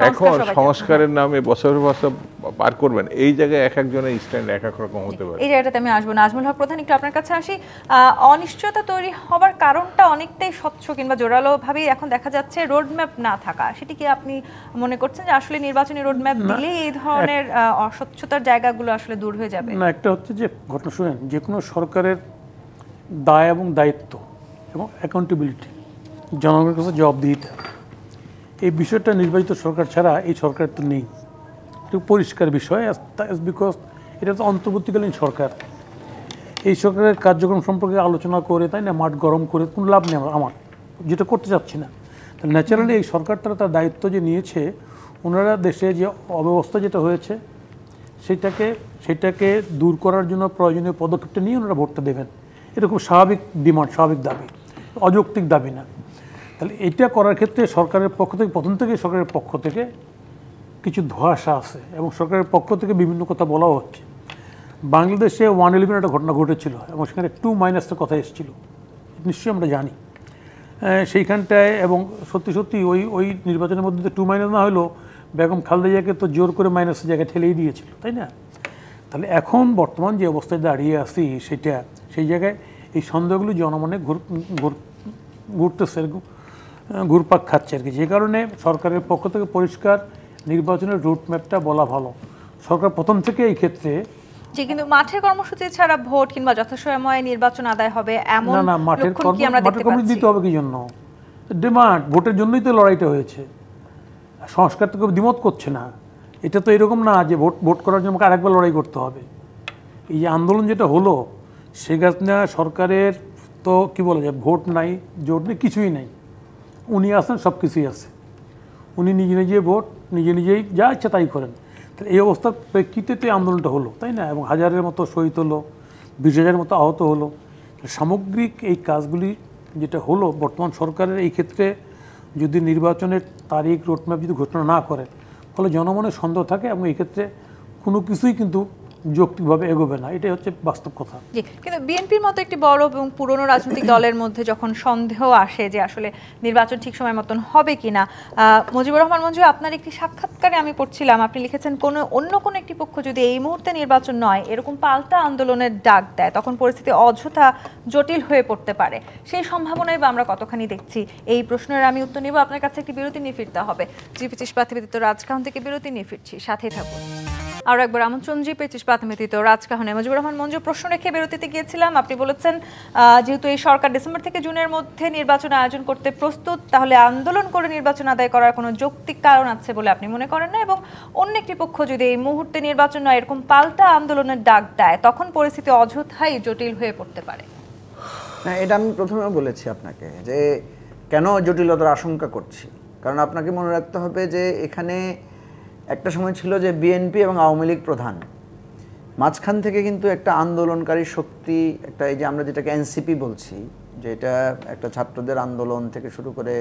[SPEAKER 4] এখন সংস্কারের নামে বছর বছর পার করবেন, এই জায়গায় এক একজনের স্ট্যান্ড এক এক রকম হতে পারে।
[SPEAKER 1] এই জায়গাটাতে আমি আসবো না। আজমল হক প্রধান, একটু আপনার কাছে আসি। অনিশ্চয়তা তৈরি হওয়ার কারণটা অনেকটাই স্বচ্ছ কিংবা জোরালো ভাবেই এখন দেখা যাচ্ছে রোডম্যাপ না থাকা। সেটি কি আপনি মনে করছেন যে আসলে নির্বাচনী রোডম্যাপ দিলে এই ধরনের অস্বচ্ছতার জায়গাগুলো আসলে দূর হয়ে যাবে?
[SPEAKER 3] না, একটা হচ্ছে যে ঘটনা শুনেন, যে কোনো সরকারের দায় এবং দায়িত্ব এবং অ্যাকাউন্টেবিলিটি, জনগণের কাছে জবাবদিহিতা, এই বিষয়টা নির্বাচিত সরকার ছাড়া এই সরকার তো নেই। এটা পরিষ্কার বিষয়, বিকজ এটা তো অন্তর্বর্তীকালীন সরকার। এই সরকারের কার্যক্রম সম্পর্কে আলোচনা করে, তাই না, মাঠ গরম করে কোনো লাভ নেই আমার, যেটা করতে চাচ্ছি না। তাহলে ন্যাচারালি এই সরকারটা তার দায়িত্ব যে নিয়েছে, ওনারা দেশে যে অব্যবস্থা যেটা হয়েছে সেটাকে দূর করার জন্য প্রয়োজনীয় পদক্ষেপটা নিয়ে ওনারা ভোটটা দেবেন। এরকম স্বাভাবিক ডিমান্ড, স্বাভাবিক দাবি, অযৌক্তিক দাবি না। তাহলে এটা করার ক্ষেত্রে সরকারের পক্ষ থেকে, প্রথম থেকে সরকারের পক্ষ থেকে কিছু ধোঁয়াশা আছে এবং সরকারের পক্ষ থেকে বিভিন্ন কথা বলাও হচ্ছে। বাংলাদেশে 111 একটা ঘটনা ঘটেছিল এবং সেখানে 2- কথা এসেছিল, নিশ্চয়ই আমরা জানি সেইখানটায়। এবং সত্যি সত্যি ওই নির্বাচনের মধ্যে 2- না হলেও বেগম খালেদা জিয়াকে তো জোর করে মাইনাসের জায়গায় ঠেলেই দিয়েছিল, তাই না? তাহলে এখন বর্তমান যে অবস্থায় দাঁড়িয়ে আছি, সেই জায়গায় এই সন্দেহগুলো জনমনে ঘুরতেছে, ঘুরপাক খাচ্ছে আর কি। যে কারণে সরকারের পক্ষ থেকে পরিষ্কার নির্বাচনের রুটম্যাপটা বলা ভালো। সরকার প্রথম থেকে এই ক্ষেত্রে
[SPEAKER 1] কিন্তু মাঠের কর্মসূচি ছাড়া ভোট কিংবা যথাসময়ে নির্বাচন আদায় হবে এমন লক্ষণ কি আমরা দেখতে পাচ্ছি?
[SPEAKER 3] দিতে হবে কি জন্য? ডিমান্ড, ভোটের জন্যই তো লড়াইটা হয়েছে। সংস্কার তো কেউ দ্বিমত করছে না। এটা তো এরকম না যে ভোট করার জন্য আরেকবার লড়াই করতে হবে। এই যে আন্দোলন যেটা হলো, শেখ হাসিনা সরকারের তো কি বলা যায়, ভোট নাই, জোট নেই, কিছুই নাই। উনি আসেন, সব কিছুই আছে। উনি নিজে ভোট নিজেই যা ইচ্ছা তাই করেন। তাহলে এই অবস্থার প্রেক্ষিতে আন্দোলনটা হলো, তাই না? এবং হাজারের মতো শহীদ হলো, 20,000-এর মতো আহত হলো। সামগ্রিক এই কাজগুলি যেটা হলো, বর্তমান সরকারের এই ক্ষেত্রে যদি নির্বাচনের তারিখ, রোডম্যাপ যদি ঘোষণা না করে, ফলে জনমনে সন্দেহ থাকে এবং এই ক্ষেত্রে কোনো কিছুই কিন্তু যৌক্তিকভাবে এগোবে না। এটাই হচ্ছে বাস্তব কথা।
[SPEAKER 1] জি, কিন্তু বিএনপির মতো একটি বড় এবং পুরনো রাজনৈতিক দলের মধ্যে যখন সন্দেহ আসে যে আসলে নির্বাচন ঠিক সময় মতন হবে কিনা, মুজিবুর রহমান মঞ্জু, আপনার একটি সাক্ষাৎকারে আমি পড়ছিলাম, আপনি লিখেছেন অন্য কোনো একটি পক্ষ যদি এই মুহূর্তে নির্বাচন নয় এরকম পাল্টা আন্দোলনের ডাক দেয়, তখন পরিস্থিতি অযথা জটিল হয়ে পড়তে পারে। সেই সম্ভাবনাই বা আমরা কতখানি দেখছি? এই প্রশ্নের আমি উত্তর নিব। আপনার কাছে একটি বিরতি নিয়ে ফিরতে হবে। জি25 প্রার্থীবিদিত রাজকাহন থেকে বিরতি নিয়ে ফিরছি, সাথেই থাকুন। আরও একবার আমন্ত্রণ জি25 প্রাথমিত রাজকাহনে। মুজিবুর রহমান মঞ্জু, প্রশ্ন রেখে বিরতিতে গিয়েছিলাম। আপনি বলেছেন যেহেতু এই সরকার ডিসেম্বর থেকে জুনের মধ্যে নির্বাচন আয়োজন করতে প্রস্তুত, তাহলে আন্দোলন করে নির্বাচন আদায় করার কোনো যৌক্তিক কারণ আছে বলে আপনি মনে করেন না, এবং অন্য একটি পক্ষ যদি এই মুহূর্তে নির্বাচন নয় এরকম পাল্টা আন্দোলনের ডাক দেয়, তখন পরিস্থিতি অযথাই জটিল হয়ে পড়তে পারে।
[SPEAKER 2] হ্যাঁ, এটা আমি প্রথমে বলেছি আপনাকে যে কেন জটিলতার আশঙ্কা করছি। কারণ আপনাকে মনে রাখতে হবে যে এখানে একটা সময় ছিল যে বিএনপি এবং আওয়ামী লীগ প্রধান, মাঝখান থেকে কিন্তু একটা আন্দোলনকারী শক্তি, একটা এই যে আমরা যেটাকে এনসিপি বলছি, যে এটা একটা ছাত্রদের আন্দোলন থেকে শুরু করে,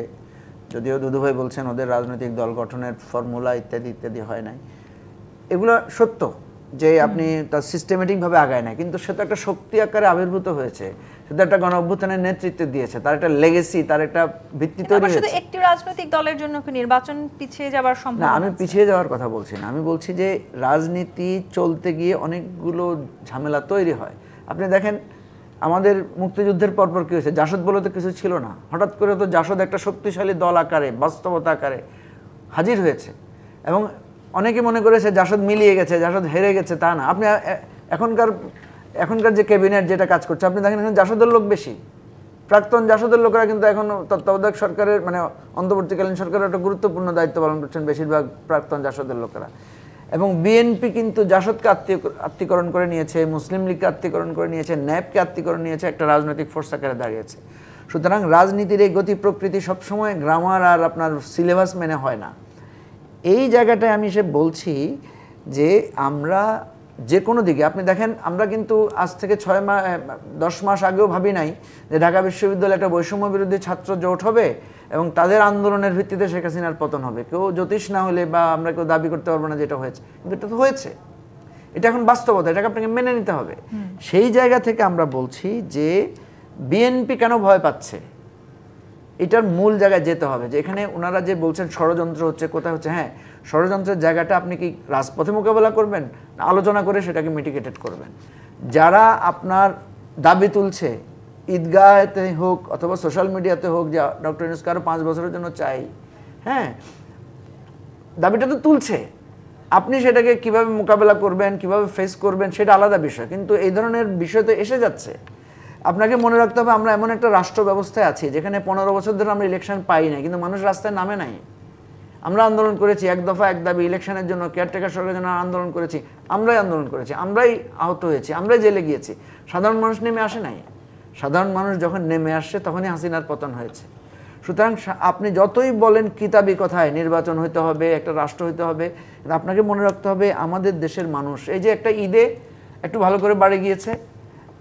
[SPEAKER 2] যদিও দুদুভাই বলছেন ওদের রাজনৈতিক দল গঠনের ফর্মুলা ইত্যাদি ইত্যাদি হয় নাই, এগুলো সত্য যে আপনি তার সিস্টেমেটিকভাবে আগায় নাই, কিন্তু সে তো একটা শক্তি আকারে আবির্ভূত হয়েছে, সে তো একটা গণ অভ্যুত্থানের নেতৃত্ব দিয়েছে, তার একটা লেগেসি, তার একটা ভিত্তি তৈরি হয়েছে।
[SPEAKER 1] শুধু একটি রাজনৈতিক দলের জন্য কি নির্বাচন পিছিয়ে যাওয়ার সম্ভাবনা?
[SPEAKER 2] না, আমি পিছিয়ে যাওয়ার কথা বলছি না, আমি বলছি যে রাজনীতি চলতে গিয়ে অনেকগুলো ঝামেলা তৈরি হয়। আপনি দেখেন আমাদের মুক্তিযুদ্ধের পরপর কী হয়েছে, জাসদ বলে তো কিছু ছিল না, হঠাৎ করে তো জাসদ একটা শক্তিশালী দল আকারে, বাস্তবতা আকারে হাজির হয়েছে। এবং অনেকে মনে করেছে জাসদ মিলিয়ে গেছে, জাসদ হেরে গেছে, তা না। আপনি এখনকার যে ক্যাবিনেট যেটা কাজ করছে, আপনি দেখেন এখানে জাসদের লোক বেশি, প্রাক্তন জাসদের লোকেরা কিন্তু এখন তত্ত্বাবধায়ক সরকারের মানে অন্তর্বর্তীকালীন সরকারের একটা গুরুত্বপূর্ণ দায়িত্ব পালন করছেন বেশিরভাগ প্রাক্তন জাসদের লোকেরা। এবং বিএনপি কিন্তু জাসদকে আত্মীকরণ করে নিয়েছে, মুসলিম লীগকে আত্মীকরণ করে নিয়েছে, ন্যাপকে আত্মীকরণ নিয়েছে, একটা রাজনৈতিক ফোর্স আকারে দাঁড়িয়েছে। সুতরাং রাজনীতির এই গতি প্রকৃতি সবসময় গ্রামার আর আপনার সিলেবাস মেনে হয় না। এই জায়গাটায় আমি বলছি যে আমরা যে কোনো দিকে আপনি দেখেন, আমরা কিন্তু আজ থেকে 10 মাস আগেও ভাবি নাই যে ঢাকা বিশ্ববিদ্যালয়ে একটা বৈষম্য বিরোধী ছাত্র জোট হবে এবং তাদের আন্দোলনের ভিত্তিতে শেখ হাসিনার পতন হবে। কেউ জ্যোতিষ না হলে বা আমরা কেউ দাবি করতে পারবো না যেটা হয়েছে, কিন্তু এটা তো হয়েছে। এটা এখন বাস্তবতা, এটাকে আপনাকে মেনে নিতে হবে। সেই জায়গা থেকে আমরা বলছি যে বিএনপি কেন ভয় পাচ্ছে, এটার মূল জায়গায় যেতে হবে। যে এখানে ওনারা যে বলছেন ষড়যন্ত্র হচ্ছে, কোথায় হচ্ছে, হ্যাঁ ষড়যন্ত্রের জায়গাটা আপনি কি রাজপথে মোকাবেলা করবেন, আলোচনা করে সেটাকে মিটিগেটেড করবেন? যারা আপনার দাবি তুলছে ঈদগাহতে হোক অথবা সোশ্যাল মিডিয়াতে হোক যে ডক্টর ইউনূসকে আরও 5 বছরের জন্য চাই, হ্যাঁ দাবিটা তো তুলছে, আপনি সেটাকে কিভাবে মোকাবেলা করবেন, কিভাবে ফেস করবেন সেটা আলাদা বিষয়, কিন্তু এই ধরনের বিষয় তো এসে যাচ্ছে। আপনাকে মনে রাখতে হবে আমরা এমন একটা রাষ্ট্র ব্যবস্থায় আছি যেখানে 15 বছর ধরে আমরা ইলেকশন পাই না, কিন্তু মানুষ রাস্তায় নামে নাই। আমরা আন্দোলন করেছি, এক দফা এক দাবি ইলেকশনের জন্য, কেয়ারটেকার সরকারের জন্য আন্দোলন করেছি, আমরাই আন্দোলন করেছি, আমরাই আহত হয়েছি, আমরাই জেলে গিয়েছি। সাধারণ মানুষ নেমে আসে নাই। সাধারণ মানুষ যখন নেমে আসছে তখনই হাসিনার পতন হয়েছে। সুতরাং আপনি যতই বলেন কিতাবি কথায় নির্বাচন হইতে হবে, একটা রাষ্ট্র হইতে হবে, আপনাকে মনে রাখতে হবে আমাদের দেশের মানুষ এই যে একটা ঈদে একটু ভালো করে বাড়ে গিয়েছে,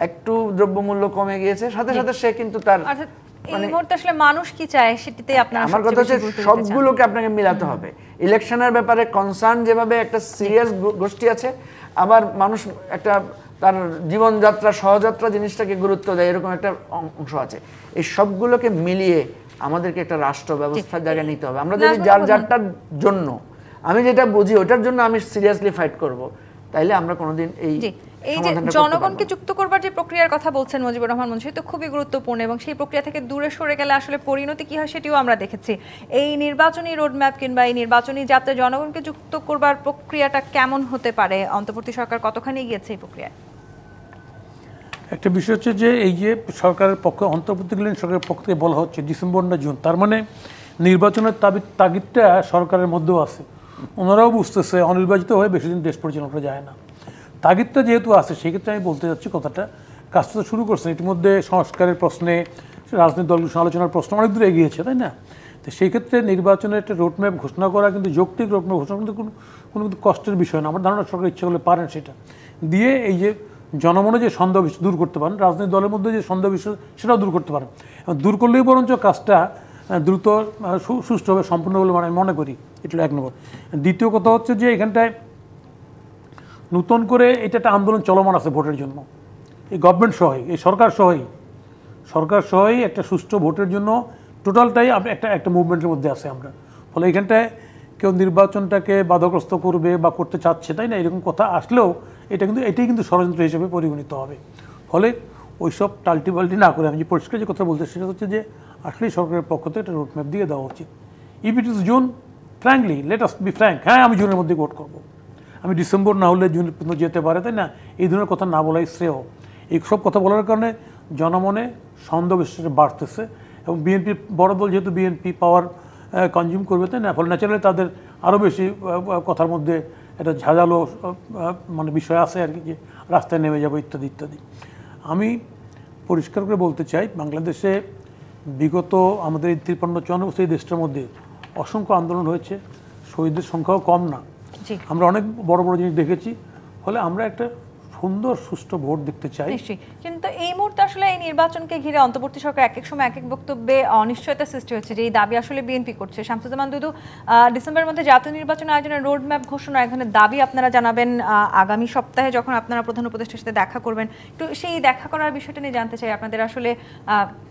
[SPEAKER 2] একটু দ্রব্যমূল্য কমে গিয়েছে, সাথে সাথে সে কিন্তু তার
[SPEAKER 1] এই মুহূর্তে আসলে মানুষ কি চায় সেটাতে আপনারা
[SPEAKER 2] আমার কথা হচ্ছে সবগুলোকে আপনাকে মিলাতে হবে। ইলেকশনের ব্যাপারে কনসার্ন যেভাবে একটা সিরিয়াস গোষ্ঠী আছে, আবার মানুষ একটা তার জীবনযাত্রা সহযাত্রা জিনিসটাকে গুরুত্ব দেয় এরকম একটা অংশ আছে। এই সবগুলোকে মিলিয়ে আমাদেরকে একটা রাষ্ট্র ব্যবস্থার জায়গায় নিতে হবে। আমরা যদি যার যারটার জন্য, আমি যেটা বুঝি ওটার জন্য আমি সিরিয়াসলি ফাইট করব, তাইলে আমরা কোনোদিন এই
[SPEAKER 1] যে জনগণকে যুক্ত করবার যে প্রক্রিয়ার কথা বলছেন মুজিবুর রহমান মুন্সী, তো খুবই গুরুত্বপূর্ণ এবং সেই প্রক্রিয়া থেকে দূরে সরে গেলে আসলে পরিণতি কি হয় সেটিও আমরা দেখেছি। এই নির্বাচনী রোডম্যাপ কিংবা এই নির্বাচনী যাত্রায় জনগণকে যুক্ত করবার প্রক্রিয়াটা কেমন হতে পারে? অন্তর্বর্তী সরকার কতখানি গিয়েছে এই প্রক্রিয়ায়?
[SPEAKER 3] একটা বিষয় হচ্ছে যে এই যে সরকারের পক্ষ, অন্তর্বর্তীকালীন সরকারের পক্ষ থেকে বলা হচ্ছে ডিসেম্বর না জুন, তার মানে নির্বাচনের তাগিদটা সরকারের মধ্যেও আছে। ওনারাও বুঝতেছে অনির্বাচিত হয়ে বেশি দিন দেশ পরিচালনা করা যায় না। তাগিদটা যেহেতু আছে সেক্ষেত্রে আমি বলতে যাচ্ছি কথাটা, কাজটা তো শুরু করছেন ইতিমধ্যে, সংস্কারের প্রশ্নে রাজনৈতিক দলগুলোর আলোচনার প্রশ্ন অনেক দূর এগিয়েছে, তাই না? তো সেই ক্ষেত্রে নির্বাচনের একটা রোডম্যাপ ঘোষণা করা কিন্তু যৌক্তিক রোডম্যাপ ঘোষণা কিন্তু কোনো কিন্তু কষ্টের বিষয় না। আমার ধারণা সরকার ইচ্ছা করলে পারেন সেটা দিয়ে এই যে জনমনে যে সন্দেহ বিষয় দূর করতে পারেন, রাজনৈতিক দলের মধ্যে যে সন্দেহ বিষয় সেটাও দূর করতে পারেন। দূর করলেই বরঞ্চ কাজটা দ্রুত সুষ্ঠুভাবে সম্পূর্ণ বলে আমি মনে করি। এটা 1 নম্বর। দ্বিতীয় কথা হচ্ছে যে এখানটায় নতুন করে এটা একটা আন্দোলন চলমান আছে ভোটের জন্য, এই গভর্নমেন্ট সহই, এই সরকার সহই একটা সুষ্ঠু ভোটের জন্য টোটালটাই একটা মুভমেন্টের মধ্যে আছে আমরা। ফলে এখানটায় কেউ নির্বাচনটাকে বাধাগ্রস্ত করবে বা করতে চাচ্ছে, তাই না, এরকম কথা আসলেও এটাই কিন্তু ষড়যন্ত্র হিসেবে পরিগণিত হবে। ফলে ওইসব টাল্টিপাল্টি না করে আমি যে পরিষ্কার যে কথা বলতে সেটা হচ্ছে যে আসলেই সরকারের পক্ষ থেকে একটা রোডম্যাপ দিয়ে দেওয়া উচিত। If it is June, frankly let us be frank, হ্যাঁ আমি জুনের মধ্যে ভোট করবো, আমি ডিসেম্বর না হলে জুন পর্যন্ত যেতে পারে, তাই না? এই ধরনের কথা না বলাই শ্রেয়। এই সব কথা বলার কারণে জনমনে সন্দেহ বিশ্বাস বাড়তেছে এবং বিএনপি বড় দল যেহেতু বিএনপি পাওয়ার কনজিউম করবে, তাই না? ফলে ন্যাচারালি তাদের আরও বেশি কথার মধ্যে একটা ঝাঁঝালো মানে বিষয় আছে আর কি, যে রাস্তায় নেমে যাবো ইত্যাদি ইত্যাদি। আমি পরিষ্কার করে বলতে চাই, বাংলাদেশে বিগত আমাদের এই 53-54 বছর এই দেশটার মধ্যে অসংখ্য আন্দোলন হয়েছে, শহীদদের সংখ্যাও কম না, আমরা অনেক বড় বড় জিনিস দেখেছি। ফলে আমরা একটা সুন্দর সুষ্ঠু ভোট দেখতে চাই।
[SPEAKER 1] নিশ্চয়ই, কিন্তু এই মুহূর্তে আসলে এই নির্বাচনকে ঘিরে অন্তর্বর্তী সরকার এক এক সময় এক এক বক্তব্যে অনিশ্চয়তা সৃষ্টি হচ্ছে যে এই দাবি আসলে বিএনপি করছে। শামসুজ্জামান দুদু, ডিসেম্বরের মধ্যে জাতীয় নির্বাচন আয়োজনের রোড ম্যাপ ঘোষণা, এখানে দাবি আপনারা জানাবেন আগামী সপ্তাহে যখন আপনারা প্রধান উপদেষ্টার সাথে দেখা করবেন। একটু সেই দেখা করার বিষয়টা নিয়ে জানতে চাই, আপনাদের আসলে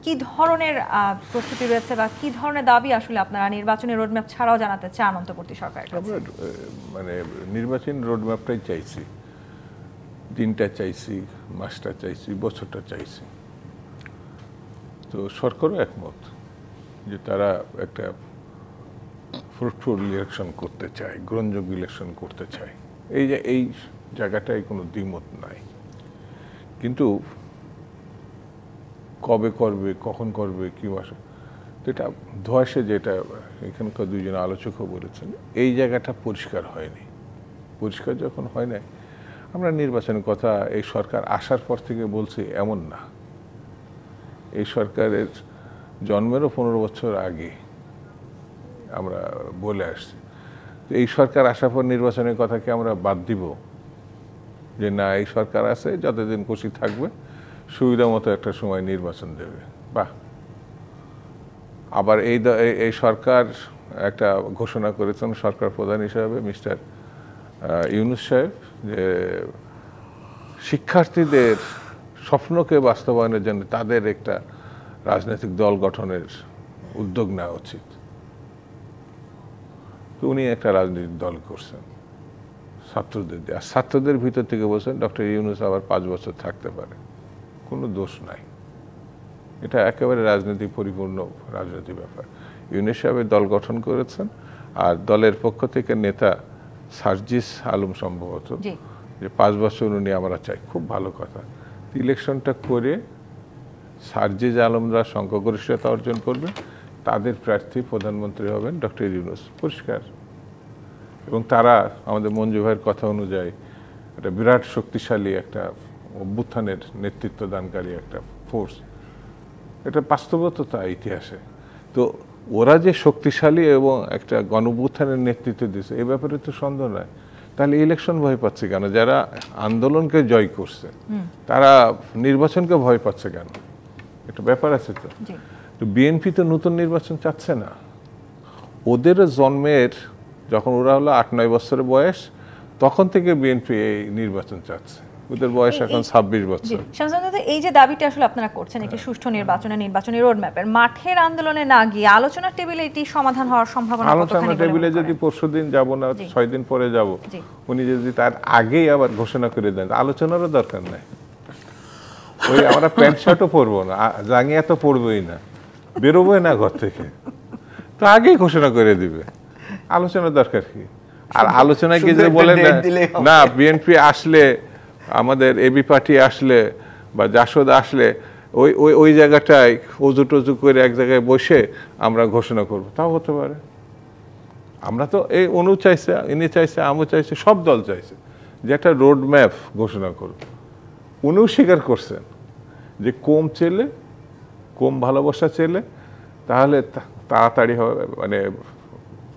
[SPEAKER 1] কি ধরনের প্রস্তুতি রয়েছে বা কি ধরনের দাবি আসলে আপনারা নির্বাচনের রোড ম্যাপ ছাড়াও জানাতে চান অন্তর্বর্তী সরকারের কাছে?
[SPEAKER 4] মানে নির্বাচন রোড ম্যাপটাই চাইছি, দিনটা চাইছি, মাসটা চাইছি, বছরটা চাইছি। তো সরকারও একমত যে তারা একটা ফ্রুটফুল ইলেকশন করতে চায়, গ্রহণযোগ্য ইলেকশন করতে চায়। এই জায়গাটায় কোনো দ্বিমত নাই, কিন্তু কবে করবে, কখন করবে, কি মাসে, তো এটা ধোয়াশে, যেটা এখানকার দুইজন আলোচকও বলেছেন, এই জায়গাটা পরিষ্কার হয়নি। পরিষ্কার যখন হয় না, আমরা নির্বাচনের কথা এই সরকার আসার পর থেকে বলছি এমন না। এই সরকারের জন্মেরও 15 বছর আগে আমরা বলে আসছি। এই সরকার আসার পর নির্বাচনের কথাকে আমরা বাদ দিব, যে না এই সরকার আছে যতদিন খুশি থাকবে, সুবিধা মতো একটা সময় নির্বাচন দেবে। বাহ। আবার এই সরকার একটা ঘোষণা করেছেন সরকার প্রধান হিসাবে মিস্টার ইউনূস সাহেব, যে শিক্ষার্থীদের স্বপ্নকে বাস্তবায়নের জন্য তাদের একটা রাজনৈতিক দল গঠনের উদ্যোগ নেওয়া উচিত। তো উনি একটা রাজনৈতিক দল করছেন ছাত্রদের দিয়ে, আর ছাত্রদের ভিতর থেকে বলছেন ডক্টর ইউনূস আবার 5 বছর থাকতে পারে, কোনো দোষ নাই। এটা একেবারে রাজনৈতিক পরিপূর্ণ রাজনৈতিক ব্যাপার। ইউনূস সাহেবের দল গঠন করেছেন, আর দলের পক্ষ থেকে নেতা সার্জিস আলম সম্ভবত, যে 5 বছর উনি আমরা চাই, খুব ভালো কথা। ইলেকশনটা করে সার্জিস আলমরা সংখ্যাগরিষ্ঠতা অর্জন করবে, তাদের প্রার্থী প্রধানমন্ত্রী হবেন ডক্টর ইউনূস, পরিষ্কার। এবং তারা আমাদের মঞ্জু ভাইয়ের কথা অনুযায়ী একটা বিরাট শক্তিশালী একটা অভ্যুত্থানের নেতৃত্ব দানকারী একটা ফোর্স, এটা বাস্তবতা ইতিহাসে। তো ওরা যে শক্তিশালী এবং একটা গণঅভ্যুত্থানের নেতৃত্ব দিচ্ছে এ ব্যাপারে তো সন্দেহ নাই। তাহলে ইলেকশন ভয় পাচ্ছে কেন? যারা আন্দোলনকে জয় করছে তারা নির্বাচনকে ভয় পাচ্ছে কেন? একটা ব্যাপার আছে তো। তো বিএনপি তো নতুন নির্বাচন চাচ্ছে না। ওদের জন্মের যখন ওরা হলো 8-9 বছরের বয়স, তখন থেকে বিএনপি এই নির্বাচন চাচ্ছে। ওদের বয়স এখন 26 বছর।
[SPEAKER 1] এই যে দাবিটা আসলে আপনারা করছেন একটি সুষ্ঠু নির্বাচনী রোডম্যাপের, মাঠের আন্দোলনে না গিয়ে আলোচনার টেবিলে এটি সমাধান হওয়ার সম্ভাবনা কতখানি?
[SPEAKER 4] আলোচনার টেবিলে যদি পরশুদিন যাব না, 6 দিন পরে যাব, উনি যদি তার আগেই আবার ঘোষণা করে দেন, আলোচনারও দরকার নাই। ওই আমরা প্যান্ট শার্টও পরবো না, জাঙ্গিয়া তো পরবোই না, বেরোবোই না ঘর থেকে, তো আগেই ঘোষণা করে দিবে। আলোচনার দরকার কি? আর আলোচনায় গিয়ে যে বলেন না বিএনপি আসলে, আমাদের এবি পার্টি আসলে বা জাসদ আসলে ওই ওই ওই জায়গাটায় অজু টজু করে এক জায়গায় বসে আমরা ঘোষণা করব, তাও হতে পারে। আমরা তো এই অনু চাইছে, ইনি চাইছে, আমও চাইছে, সব দল চাইছে যে একটা রোড ম্যাপ ঘোষণা করব। উনিও স্বীকার করছেন যে কম চেলে, কম ভালোবাসা চেলে তাহলে তাড়াতাড়ি হবে, মানে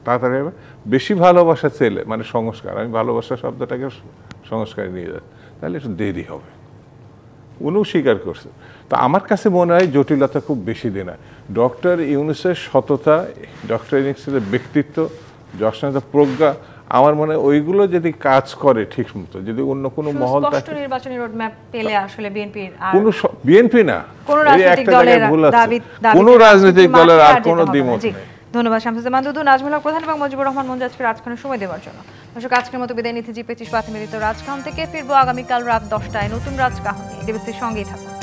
[SPEAKER 4] তাড়াতাড়ি হবে। বেশি ভালোবাসা চেলে মানে সংস্কার, আমি ভালোবাসা শব্দটাকে সংস্কারে নিয়ে যাই, তাহলে একটু দেরি হবে। উনিও স্বীকার করছে। তো আমার কাছে মনে হয় জটিলতা খুব বেশি দিন হয়। ডক্টর ইউনূসের সততা, ডক্টর ইউনূসের ব্যক্তিত্ব, যশনতা, প্রজ্ঞা, আমার মনে হয় ওইগুলো যদি কাজ করে ঠিক মতো, যদি অন্য কোনো মহল থাকে,
[SPEAKER 1] নির্বাচনী রোডম্যাপ পেলে আসলে বিএনপির
[SPEAKER 4] কোনো বিএনপি না,
[SPEAKER 1] এই একটা জায়গায় ভুল আছে,
[SPEAKER 4] কোনো রাজনৈতিক দলের আর কোনো দ্বিমত নেই।
[SPEAKER 1] ধন্যবাদ শামসুজ্জামান দুদু, নাজমুল হক প্রধান এবং মুজিবুর রহমান মঞ্জু আজকে রাজখানের সময় দেওয়ার জন্য। দর্শক, আজকের মতো বিদায় নিতে জি25 প্রাথমিক রাজখান থেকে ফিরবো আগামীকাল রাত 10টায় নতুন রাজকাহন নিয়ে। ডিবিসির সঙ্গেই থাকুন।